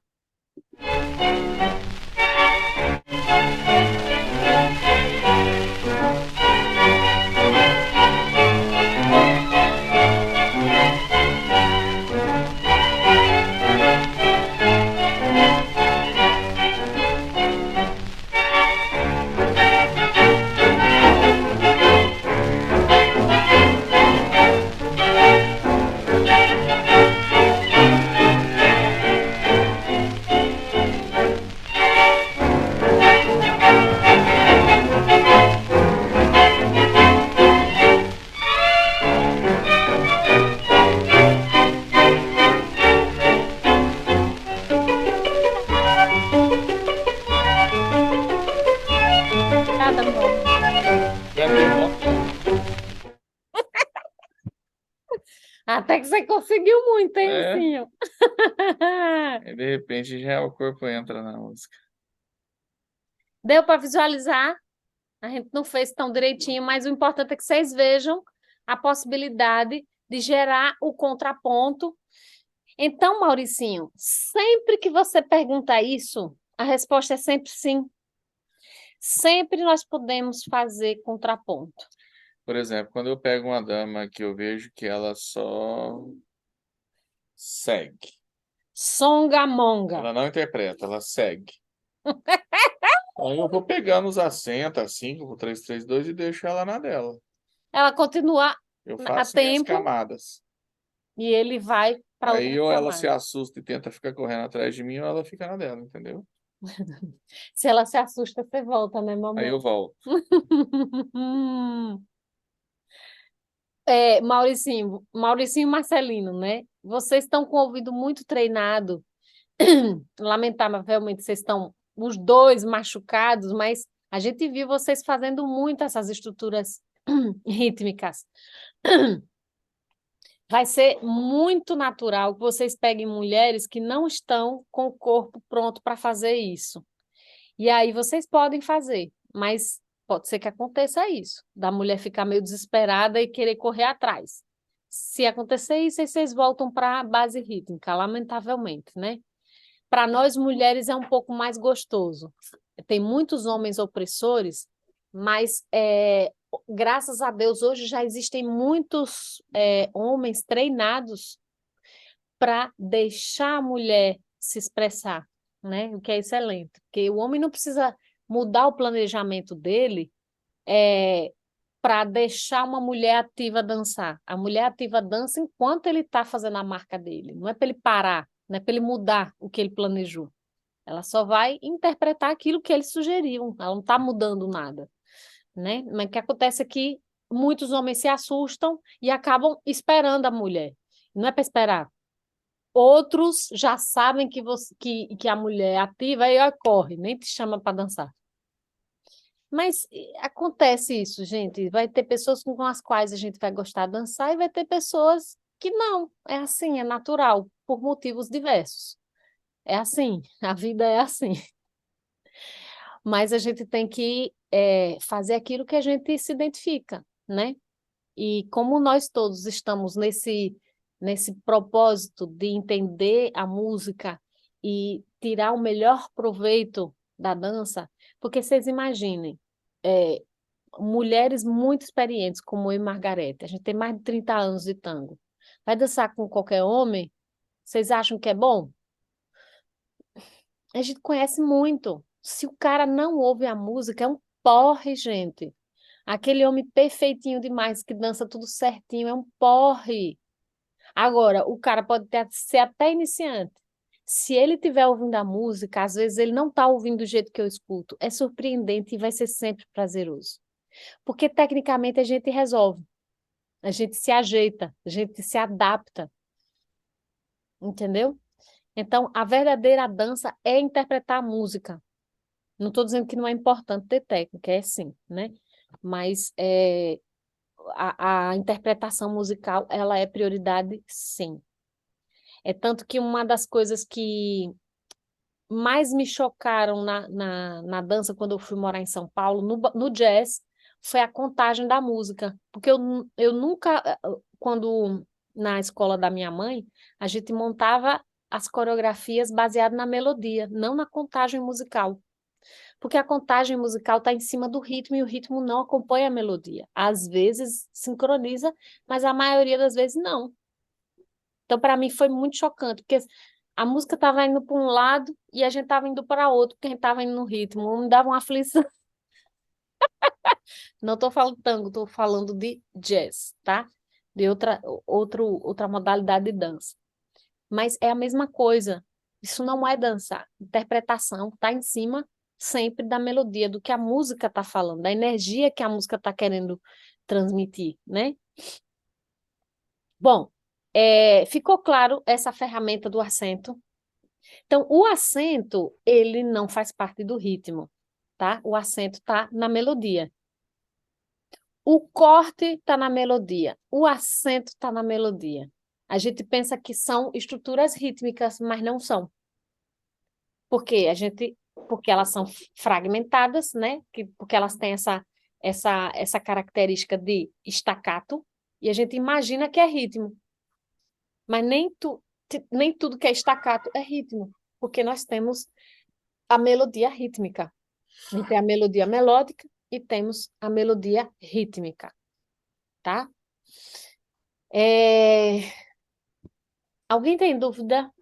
móvel. Já tem Até que você conseguiu muito, hein, É. ursinho? E de repente já o corpo entra na música. Deu para visualizar? A gente não fez tão direitinho, mas o importante é que vocês vejam a possibilidade de gerar o contraponto. Então, Mauricinho, sempre que você pergunta isso, a resposta é sempre sim. Sempre nós podemos fazer contraponto. Por exemplo, quando eu pego uma dama que eu vejo que ela só segue. Songamonga. Ela não interpreta, ela segue. Aí eu vou pegando os acentos, assim, com 3-3-2 e deixo ela na dela. Ela continua Eu a faço minhas tempo camadas. e ele vai para Aí outra ou ela se camada. assusta e tenta ficar correndo atrás de mim, ou ela fica na dela, entendeu? Se ela se assusta, você volta, né, mamãe? Aí eu volto. Mauricinho e Marcelino, né? Vocês estão com o ouvido muito treinado. Lamentavelmente, vocês estão os dois machucados, mas a gente viu vocês fazendo muito essas estruturas rítmicas. Vai ser muito natural que vocês peguem mulheres que não estão com o corpo pronto para fazer isso. E aí vocês podem fazer, mas pode ser que aconteça isso, da mulher ficar meio desesperada e querer correr atrás. Se acontecer isso, aí vocês voltam para a base rítmica, lamentavelmente, né? Para nós mulheres é um pouco mais gostoso. Tem muitos homens opressores, mas graças a Deus hoje já existem muitos homens treinados para deixar a mulher se expressar, né? O que é excelente, porque o homem não precisa mudar o planejamento dele para deixar uma mulher ativa dançar. A mulher ativa dança enquanto ele está fazendo a marca dele, não é para ele parar, não é para ele mudar o que ele planejou. Ela só vai interpretar aquilo que ele sugeriu, ela não está mudando nada, né? Mas o que acontece é que muitos homens se assustam e acabam esperando a mulher. Não é para esperar. Outros já sabem que a mulher é ativa e ó, corre, nem te chama para dançar. Mas acontece isso, gente. Vai ter pessoas com as quais a gente vai gostar de dançar e vai ter pessoas que não. É assim, é natural, por motivos diversos. É assim, a vida é assim. Mas a gente tem que fazer aquilo que a gente se identifica, né? E como nós todos estamos nesse propósito de entender a música e tirar o melhor proveito da dança, porque vocês imaginem, mulheres muito experientes, como eu e Margarete, a gente tem mais de 30 anos de tango, vai dançar com qualquer homem, vocês acham que é bom? A gente conhece muito. Se o cara não ouve a música, é um porre, gente. Aquele homem perfeitinho demais, que dança tudo certinho, é um porre. Agora, o cara pode ser até iniciante. Se ele estiver ouvindo a música, às vezes ele não está ouvindo do jeito que eu escuto. É surpreendente e vai ser sempre prazeroso. Porque, tecnicamente, a gente resolve. A gente se ajeita, a gente se adapta. Entendeu? Então, a verdadeira dança é interpretar a música. Não estou dizendo que não é importante ter técnica, é sim, né? Mas a interpretação musical, ela é prioridade, sim. É tanto que uma das coisas que mais me chocaram na dança quando eu fui morar em São Paulo, no jazz, foi a contagem da música. Porque eu nunca, quando na escola da minha mãe, a gente montava as coreografias baseadas na melodia, não na contagem musical. Porque a contagem musical está em cima do ritmo e o ritmo não acompanha a melodia. Às vezes sincroniza, mas a maioria das vezes não. Então, para mim, foi muito chocante, porque a música estava indo para um lado e a gente estava indo para outro, porque a gente estava indo no ritmo. Me dava uma aflição. Não estou falando tango, estou falando de jazz, tá? De outra modalidade de dança. Mas é a mesma coisa. Isso não é dançar. Interpretação está em cima sempre da melodia, do que a música está falando, da energia que a música está querendo transmitir, né? Bom, ficou claro essa ferramenta do acento. Então, o acento, ele não faz parte do ritmo. tá? O acento está na melodia. O corte está na melodia. O acento está na melodia. A gente pensa que são estruturas rítmicas, mas não são. Porque elas são fragmentadas, né? Porque elas têm essa característica de staccato, e a gente imagina que é ritmo. Mas nem tudo que é staccato é ritmo, porque nós temos a melodia rítmica. A gente tem a melodia melódica e temos a melodia rítmica, tá? Alguém tem dúvida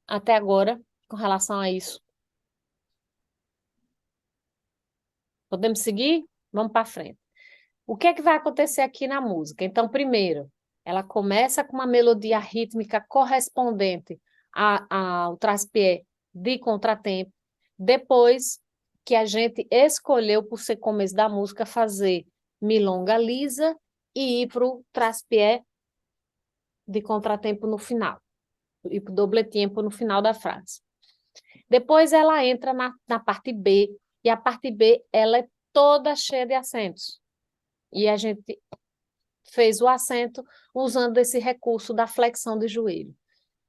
até agora com relação a isso? Podemos seguir? Vamos para frente. O que é que vai acontecer aqui na música? Então, primeiro, ela começa com uma melodia rítmica correspondente ao traspié de contratempo. Depois que a gente escolheu, por ser começo da música, fazer milonga lisa e ir para o traspié de contratempo no final. E para o doble tempo no final da frase. Depois ela entra na parte B, e a parte B ela é toda cheia de acentos. E a gente fez o acento usando esse recurso da flexão de joelho.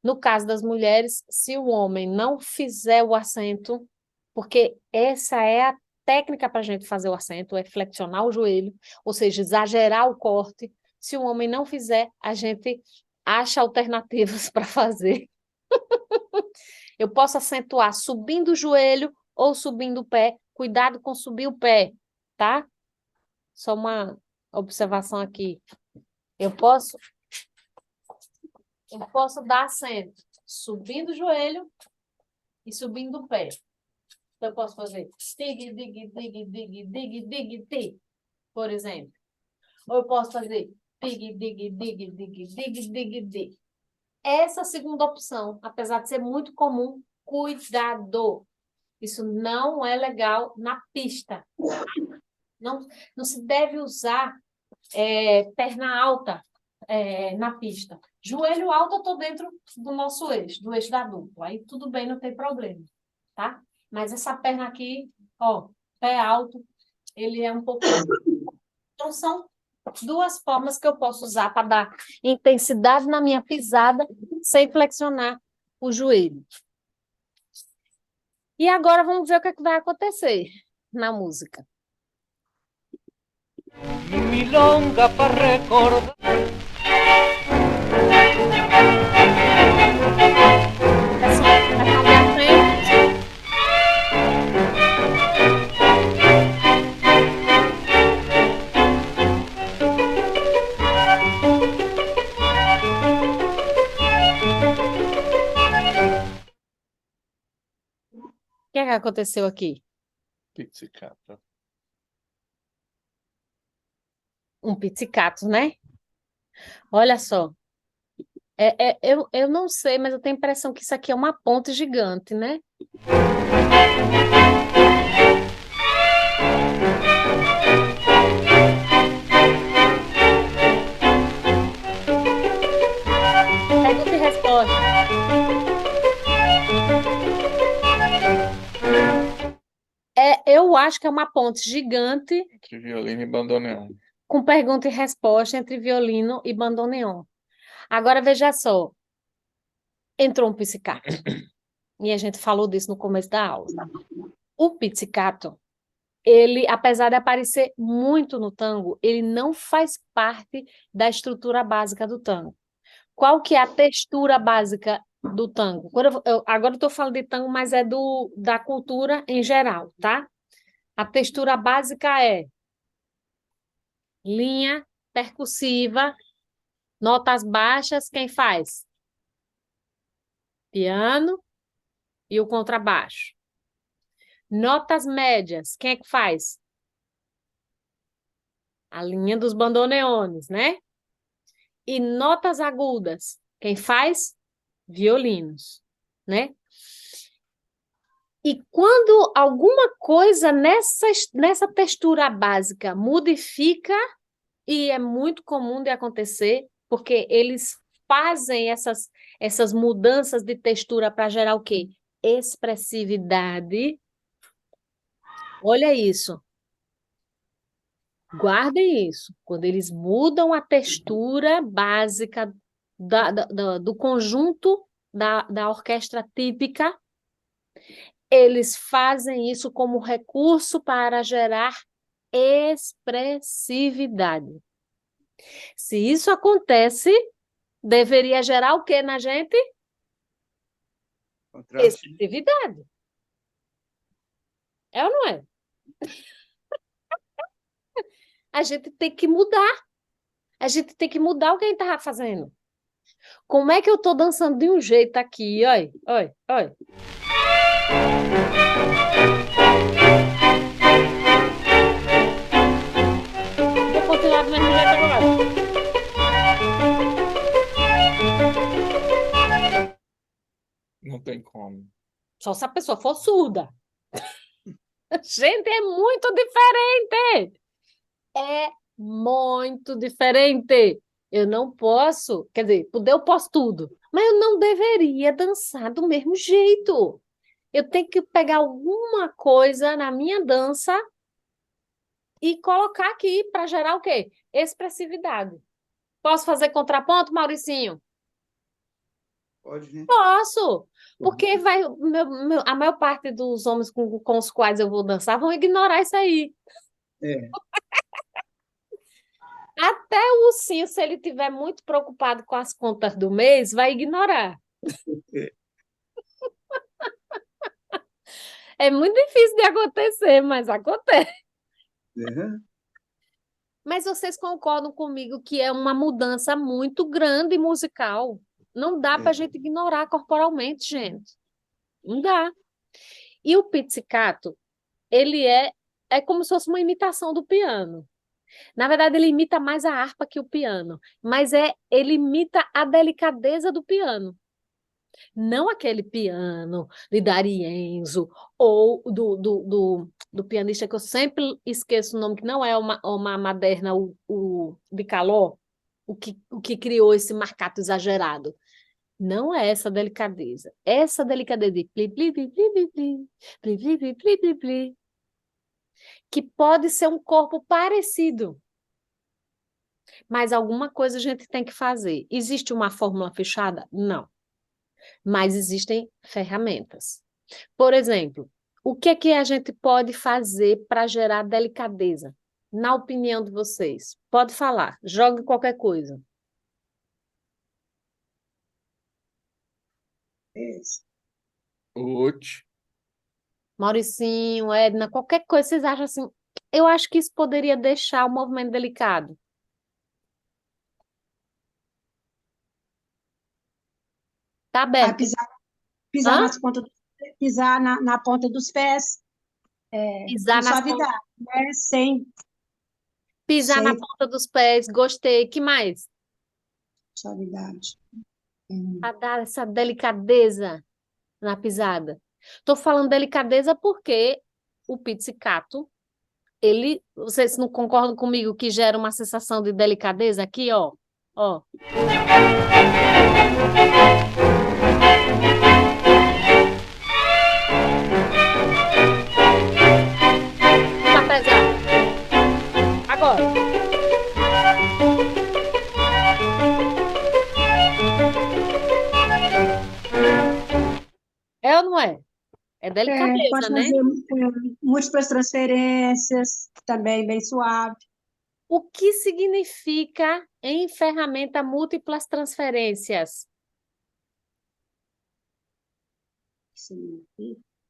No caso das mulheres, se o homem não fizer o acento, porque essa é a técnica para a gente fazer o acento, é flexionar o joelho, ou seja, exagerar o corte. Se o homem não fizer, a gente acha alternativas para fazer. Eu posso acentuar subindo o joelho ou subindo o pé. Cuidado com subir o pé, tá? Só uma observação aqui. Eu posso dar acento subindo o joelho e subindo o pé. Então, eu posso fazer dig, dig, dig, dig, dig, dig, dig, por exemplo. Ou eu posso fazer dig, dig, dig, dig, dig, dig, dig. Essa segunda opção, apesar de ser muito comum, cuidado. Isso não é legal na pista. Não se deve usar perna alta na pista. Joelho alto, eu estou dentro do nosso eixo, do eixo da dupla. Aí tudo bem, não tem problema, tá? Mas essa perna aqui, ó, pé alto, ele é um pouco... Então, são duas formas que eu posso usar para dar intensidade na minha pisada sem flexionar o joelho. E agora vamos ver o que é que vai acontecer na música. Milonga para recordar. O que é que aconteceu aqui? Pizzicato. Um pizzicato, né? Olha só. Eu não sei, mas eu tenho a impressão que isso aqui é uma ponte gigante, né? Pergunta e resposta. Eu acho que é uma ponte gigante Entre violino e bandoneon. com pergunta e resposta entre violino e bandoneon. Agora, veja só. Entrou um pizzicato. E a gente falou disso no começo da aula. O pizzicato, ele, apesar de aparecer muito no tango, ele não faz parte da estrutura básica do tango. Qual que é a textura básica do tango? Agora eu estou falando de tango, mas é da cultura em geral, tá? A textura básica é linha percussiva, notas baixas, quem faz? Piano e o contrabaixo. Notas médias, quem é que faz? A linha dos bandoneones, né? E notas agudas, quem faz? Violinos, né? E quando alguma coisa nessa textura básica modifica, e é muito comum de acontecer, porque eles fazem essas mudanças de textura para gerar o quê? Expressividade. Olha isso. Guardem isso. Quando eles mudam a textura básica do conjunto da orquestra típica, eles fazem isso como recurso para gerar expressividade. Se isso acontece, deveria gerar o que na gente? Contraste. Expressividade. É ou não é? A gente tem que mudar. A gente tem que mudar o que a gente estava fazendo. Como é que eu estou dançando de um jeito aqui? Olha, olha, olha. Vou continuar do mesmo jeito agora. Não tem como. Só se a pessoa for surda. Gente, é muito diferente. É muito diferente. Eu não posso, quer dizer, poder eu posso tudo, mas eu não deveria dançar do mesmo jeito. Eu tenho que pegar alguma coisa na minha dança e colocar aqui para gerar o quê? Expressividade. Posso fazer contraponto, Mauricinho? Pode, né? Posso, porque vai, a maior parte dos homens com os quais eu vou dançar vão ignorar isso aí. É. Até o ursinho, se ele estiver muito preocupado com as contas do mês, vai ignorar. É. É muito difícil de acontecer, mas acontece. Uhum. Mas vocês concordam comigo que é uma mudança muito grande musical. Não dá para a gente ignorar corporalmente, gente. Não dá. E o pizzicato, ele é como se fosse uma imitação do piano. Na verdade, ele imita mais a harpa que o piano, mas ele imita a delicadeza do piano. Não aquele piano de D'Arienzo ou do pianista que eu sempre esqueço o nome, que não é uma Maderna, o de Caló, o que criou esse marcato exagerado. Não é essa delicadeza. Essa delicadeza de pli, pli, pli, pli, pli, pli, pli, pli, pli, pli, pli, pli, que pode ser um corpo parecido, mas alguma coisa a gente tem que fazer. Existe uma fórmula fechada? Não. Mas existem ferramentas. Por exemplo, o que é que a gente pode fazer para gerar delicadeza? Na opinião de vocês, pode falar, jogue qualquer coisa. Ute. Mauricinho, Edna, qualquer coisa, vocês acham assim? Eu acho que isso poderia deixar o movimento delicado. Tá Ah, aberto. pisar Hã? nas pontas, pisar na ponta dos pés, Pisar com nas pontas, suavidade, né? pisar na Sem ponta dos pés, gostei. Que mais? suavidade. Para dar essa delicadeza na pisada. Estou falando delicadeza porque o pizzicato, vocês não concordam comigo que gera uma sensação de delicadeza aqui, ó? Ó. Tá pesado. Agora. É ou não é? É Pode delicadeza, né? fazer múltiplas transferências, também bem suave. O que significa em ferramenta múltiplas transferências?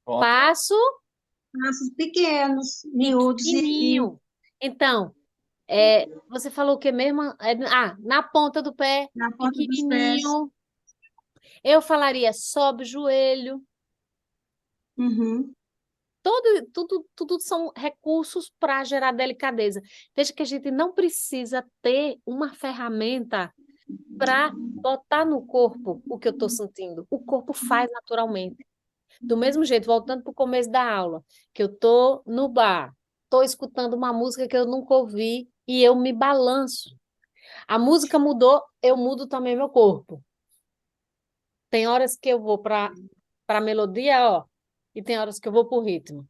Passo Passos pequenos, miúdos e pequenininho. Então, você falou o que mesmo? Na ponta do pé, na ponta dos pés. pequenininho. Eu falaria sobe o joelho. Uhum. Tudo são recursos para gerar delicadeza. Veja que a gente não precisa ter uma ferramenta para botar no corpo o que eu estou sentindo. O corpo faz naturalmente. Do mesmo jeito, voltando para o começo da aula, que eu estou no bar, estou escutando uma música que eu nunca ouvi e eu me balanço. A música mudou, eu mudo também meu corpo. Tem horas que eu vou para a melodia, ó, e tem horas que eu vou para o ritmo.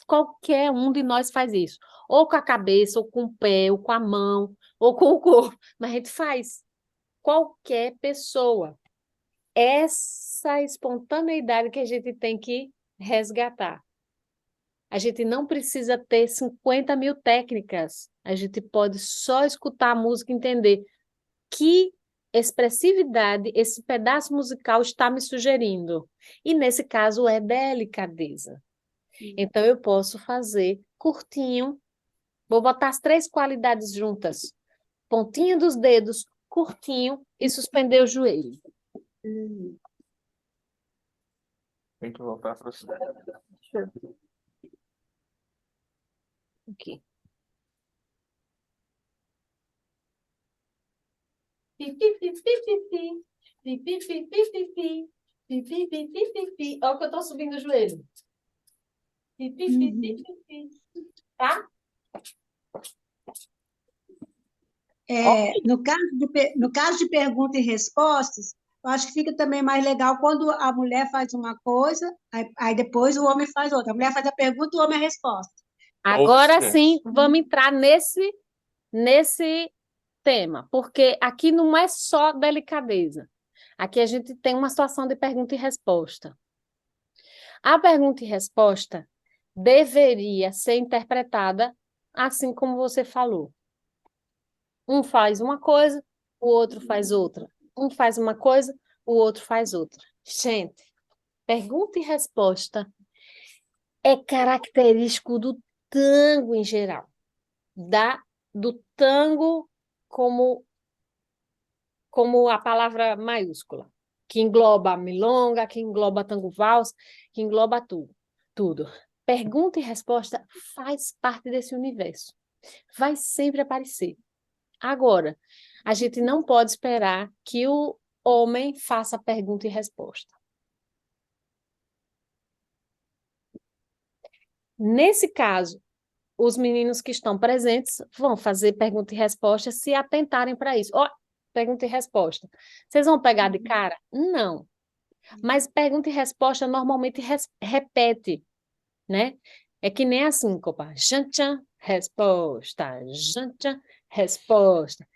Qualquer um de nós faz isso. Ou com a cabeça, ou com o pé, ou com a mão, ou com o corpo. Mas a gente faz. Qualquer pessoa. Essa espontaneidade que a gente tem que resgatar. A gente não precisa ter 50 mil técnicas. A gente pode só escutar a música e entender que expressividade esse pedaço musical está me sugerindo. E, nesse caso, é delicadeza. Então, eu posso fazer curtinho. Vou botar as 3 qualidades juntas. Pontinha dos dedos, curtinho e suspender o joelho. Tem que voltar para você. Aqui. Pi, pi, pi, pi, pi, pi. Pi, pi, pi, pi, pi, pi. Pi, pi, pi, pi, pi, pi. Olha o que eu estou subindo o joelho. Pi, pi, pi, pi, pi, pi. Tá? No caso de perguntas e respostas, eu acho que fica também mais legal quando a mulher faz uma coisa, aí depois o homem faz outra. A mulher faz a pergunta, o homem a resposta. Agora Ops, sim, vamos entrar nesse tema, porque aqui não é só delicadeza. Aqui a gente tem uma situação de pergunta e resposta. A pergunta e resposta deveria ser interpretada assim como você falou. Um faz uma coisa, o outro faz outra. Um faz uma coisa, o outro faz outra. Gente, pergunta e resposta é característico do tango em geral. Do tango como a palavra maiúscula, que engloba a milonga, que engloba tango vals, que engloba tudo. Pergunta e resposta faz parte desse universo. Vai sempre aparecer. Agora, a gente não pode esperar que o homem faça pergunta e resposta. Nesse caso, os meninos que estão presentes vão fazer pergunta e resposta se atentarem para isso. Ó, pergunta e resposta. Vocês vão pegar de cara? Não. Mas pergunta e resposta normalmente repete, né? É que nem a síncopa. Tchan, resposta. Tchan, resposta.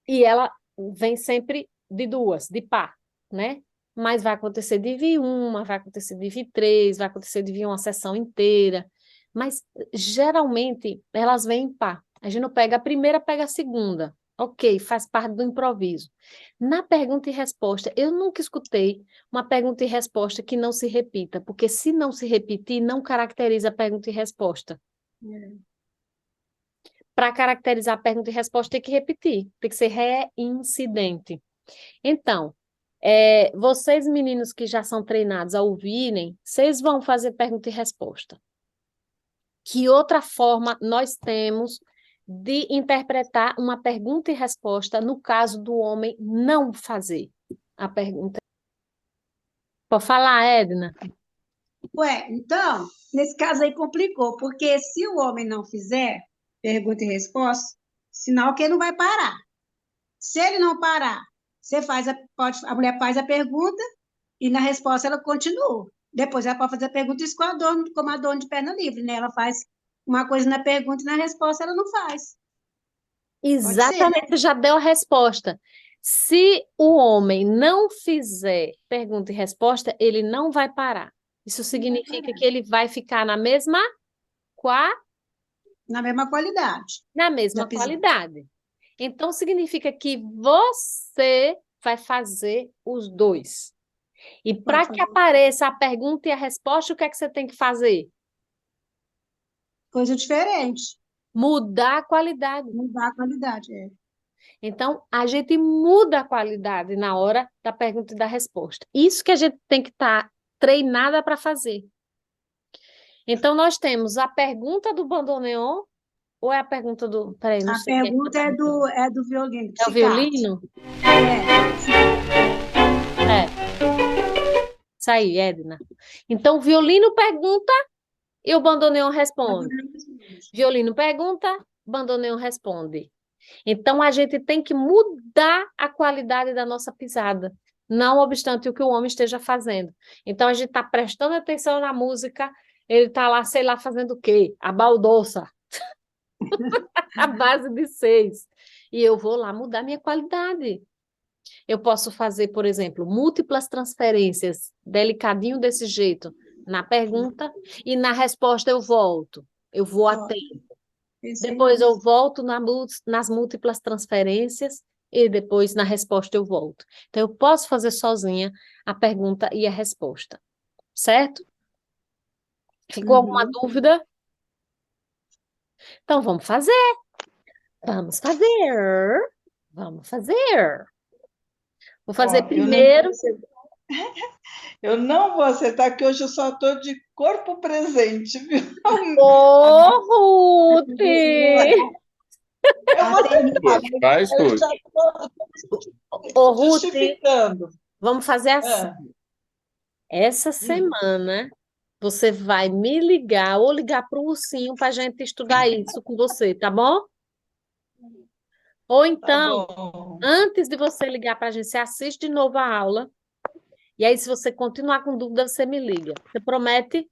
E ela vem sempre de duas, de par, né? Mas vai acontecer de vir uma, vai acontecer de vir 3, vai acontecer de vir uma sessão inteira. Mas, geralmente, elas vêm em par. A gente não pega a primeira, pega a segunda. Ok, faz parte do improviso. Na pergunta e resposta, eu nunca escutei uma pergunta e resposta que não se repita, porque se não se repetir, não caracteriza a pergunta e resposta. Para caracterizar a pergunta e resposta, tem que repetir, tem que ser reincidente. Então, vocês meninos que já são treinados a ouvirem, vocês vão fazer pergunta e resposta. Que outra forma nós temos de interpretar uma pergunta e resposta no caso do homem não fazer a pergunta? Pode falar, Edna? Então, nesse caso aí complicou, porque se o homem não fizer pergunta e resposta, sinal que ele não vai parar. Se ele não parar, a mulher faz a pergunta e na resposta ela continua. Depois ela pode fazer a pergunta isso como a dona de perna livre, né? Ela faz uma coisa na pergunta e na resposta ela não faz. Exatamente, já deu a resposta. Se o homem não fizer pergunta e resposta, ele não vai parar. Isso significa que ele vai ficar na mesma qualidade. Na mesma qualidade. Então, significa que você vai fazer os dois. E para que apareça a pergunta e a resposta, o que é que você tem que fazer? Coisa diferente. Mudar a qualidade. Mudar a qualidade, Então, a gente muda a qualidade na hora da pergunta e da resposta. Isso que a gente tem que estar treinada para fazer. Então, nós temos a pergunta do bandoneon ou é a pergunta do... Peraí, não sei. A pergunta é do violino. É o violino? Isso aí, Edna. Então, o violino pergunta e o bandoneon responde. Violino pergunta, bandoneon responde. Então, a gente tem que mudar a qualidade da nossa pisada, não obstante o que o homem esteja fazendo. Então, a gente está prestando atenção na música, Ele tá lá, sei lá, fazendo o quê? A baldossa, a base de 6. E eu vou lá mudar minha qualidade. Eu posso fazer, por exemplo, múltiplas transferências, delicadinho desse jeito, na pergunta, e na resposta eu volto. Eu vou até. Isso aí Depois eu mesmo. volto nas múltiplas transferências e depois na resposta eu volto. Então, eu posso fazer sozinha a pergunta e a resposta, certo? Ficou alguma Uhum. dúvida? Então, vamos fazer. Vamos fazer. Vamos fazer. Vou fazer Ó, eu não vou primeiro. acertar. Eu não vou acertar, porque hoje eu só estou de corpo presente, viu? A minha- Ô, Ruth! Eu vou Até acertar, Ruth, mas faz, eu Ruth. já Ô, estou Ruth, justificando. vamos fazer assim. Ah, Essa semana você vai me ligar ou ligar para o Ursinho para a gente estudar isso com você, tá bom? Ou tá então, bom. antes de você ligar para a gente, você assiste de novo a aula. E aí, se você continuar com dúvida, você me liga. Você promete?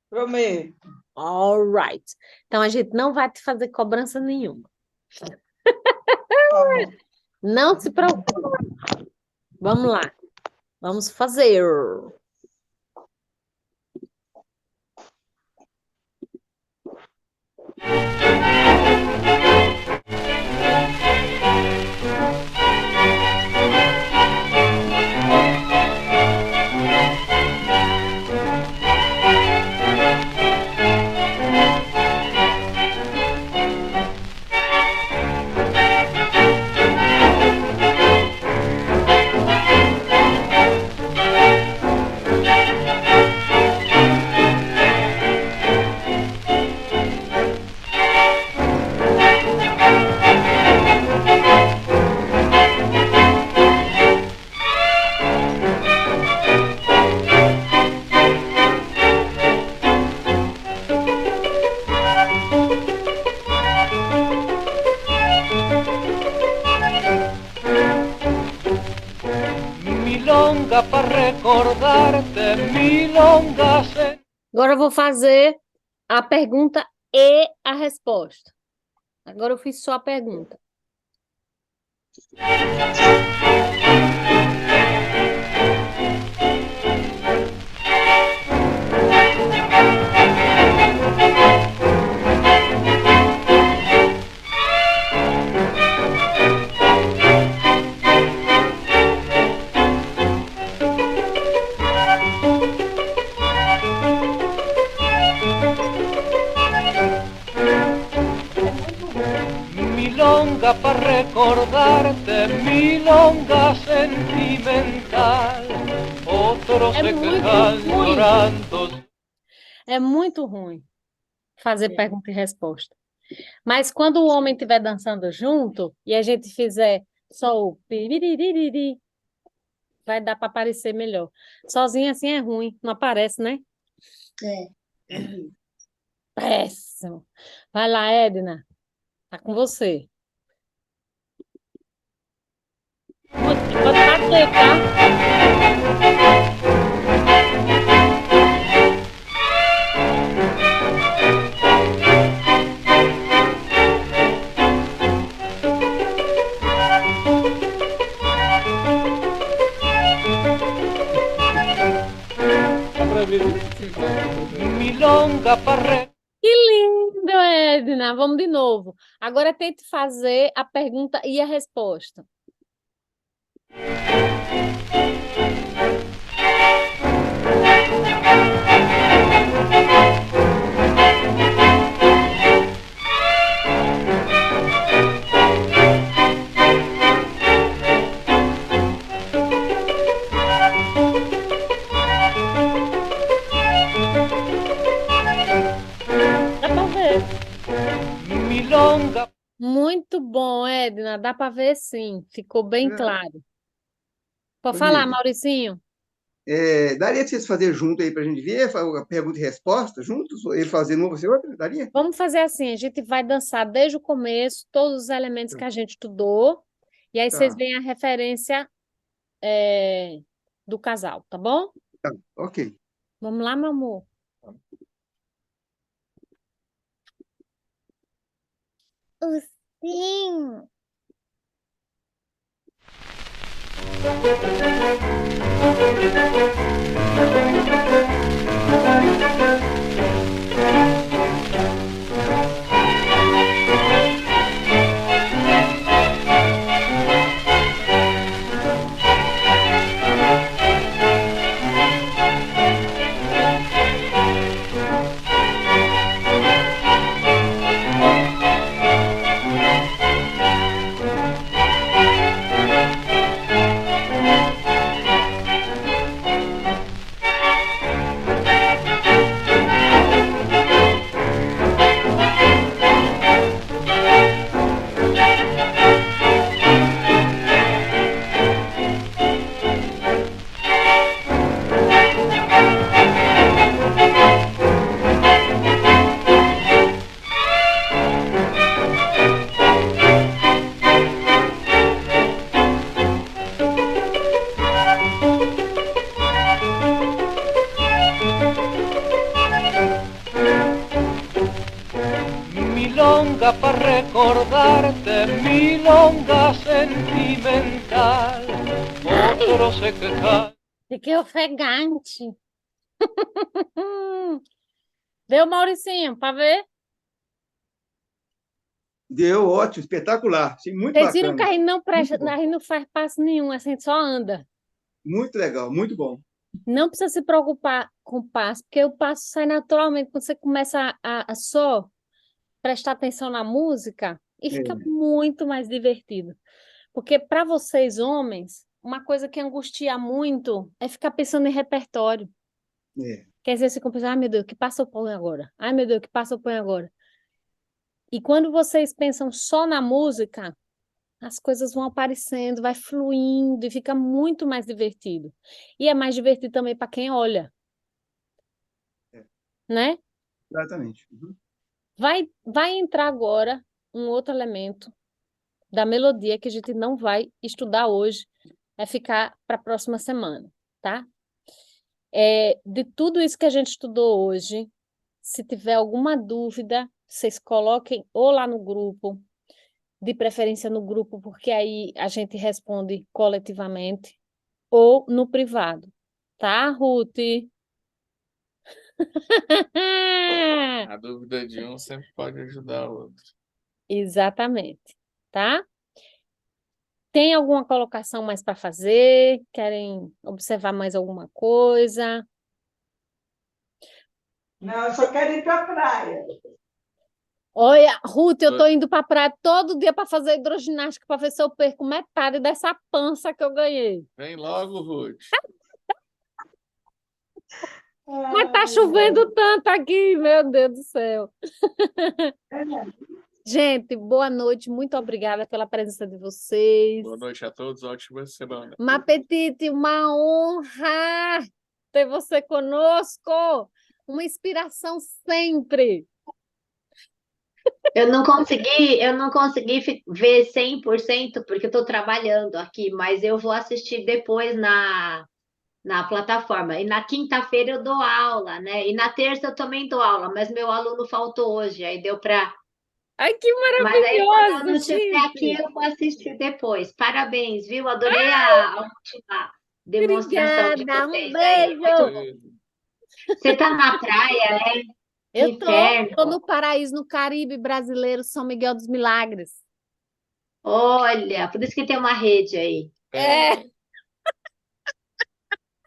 Prometo. All right. Então, a gente não vai te fazer cobrança nenhuma. Tá bom. Não se preocupe. Vamos lá. Vamos fazer. Milonga para recordarte, milonga se... Agora eu vou fazer a pergunta e a resposta. Agora eu fiz só a pergunta. Milonga para recordarte, milonga sentimental. Otros É se muito quejan ruim. llorando. É muito ruim fazer pergunta e resposta. Mas quando o homem estiver dançando junto e a gente fizer só o piriririri, vai dar para aparecer melhor. Sozinho assim é ruim, não aparece, né? É. Péssimo. Vai lá, Edna. Tá com você. Pode bater, tá? Dá pra ver direitinho, né? Milonga para Que lindo, Edna. Vamos de novo. Agora tente fazer a pergunta e a resposta. Dá para ver. milonga. Muito bom, Edna. Dá para ver sim. Ficou bem claro. Pode falar, Olivia, Mauricinho. daria para vocês fazer junto aí para a gente ver a pergunta e resposta juntos? Ele fazendo uma, você outra? Daria? Vamos fazer assim, a gente vai dançar desde o começo, todos os elementos que a gente estudou, e aí vocês Tá, veem a referência do casal, tá bom? tá, ok. Vamos lá, meu amor. Sim. Milonga para recordarte, milonga sentimental. Otro se queja. Fiquei ofegante. Deu, Mauricinho, para ver? Deu ótimo, espetacular. Achei muito Vocês viram que bacana. a gente não presta, Muito bom. a gente não faz passo nenhum, a gente só anda. Muito legal, muito bom. Não precisa se preocupar com o passo, porque o passo sai naturalmente quando você começa a só prestar atenção na música e fica É, muito mais divertido. Porque para vocês, homens, uma coisa que angustia muito é ficar pensando em repertório. é. Quer dizer, você fica pensando, ai meu Deus, que passo eu ponho agora? Ai meu Deus, que passo eu ponho agora? E quando vocês pensam só na música, as coisas vão aparecendo, vai fluindo e fica muito mais divertido. E é mais divertido também para quem olha, É. né? Exatamente. Uhum. Vai entrar agora um outro elemento da melodia que a gente não vai estudar hoje, vai ficar para a próxima semana, tá? De tudo isso que a gente estudou hoje, se tiver alguma dúvida, vocês coloquem ou lá no grupo, de preferência no grupo, porque aí a gente responde coletivamente, ou no privado, tá, Ruth? A dúvida de um sempre pode ajudar o outro. Exatamente, tá? Tem alguma colocação mais para fazer? Querem observar mais alguma coisa? Não, eu só quero ir para a praia. Olha, Ruth, eu tô indo para a praia todo dia para fazer hidroginástica para ver se eu perco metade dessa pança que eu ganhei. Vem logo, Ruth. Mas tá chovendo tanto aqui, meu Deus do céu. Gente, boa noite, muito obrigada pela presença de vocês. Boa noite a todos, ótima semana. Mapetite, uma honra ter você conosco. Uma inspiração sempre. Eu não consegui ver 100% porque eu estou trabalhando aqui, mas eu vou assistir depois na plataforma. E na quinta-feira eu dou aula, né? E na terça eu também dou aula, mas meu aluno faltou hoje, aí deu para. Ai, que Mas aí, quando eu não maravilhoso, estiver aqui, gente. eu vou assistir depois. Parabéns, viu? Adorei a última demonstração de Obrigada, um vocês aí. Muito beijo. bom. Você está na praia, é? Que Eu tô inferno. no paraíso, no Caribe brasileiro, São Miguel dos Milagres. Olha, por isso que tem uma rede aí. É,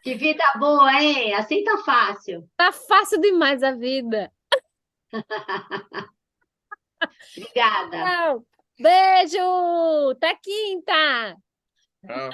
Que vida boa, hein? Assim tá fácil. tá fácil demais a vida. Obrigada. Tchau. Beijo, até quinta. Tchau.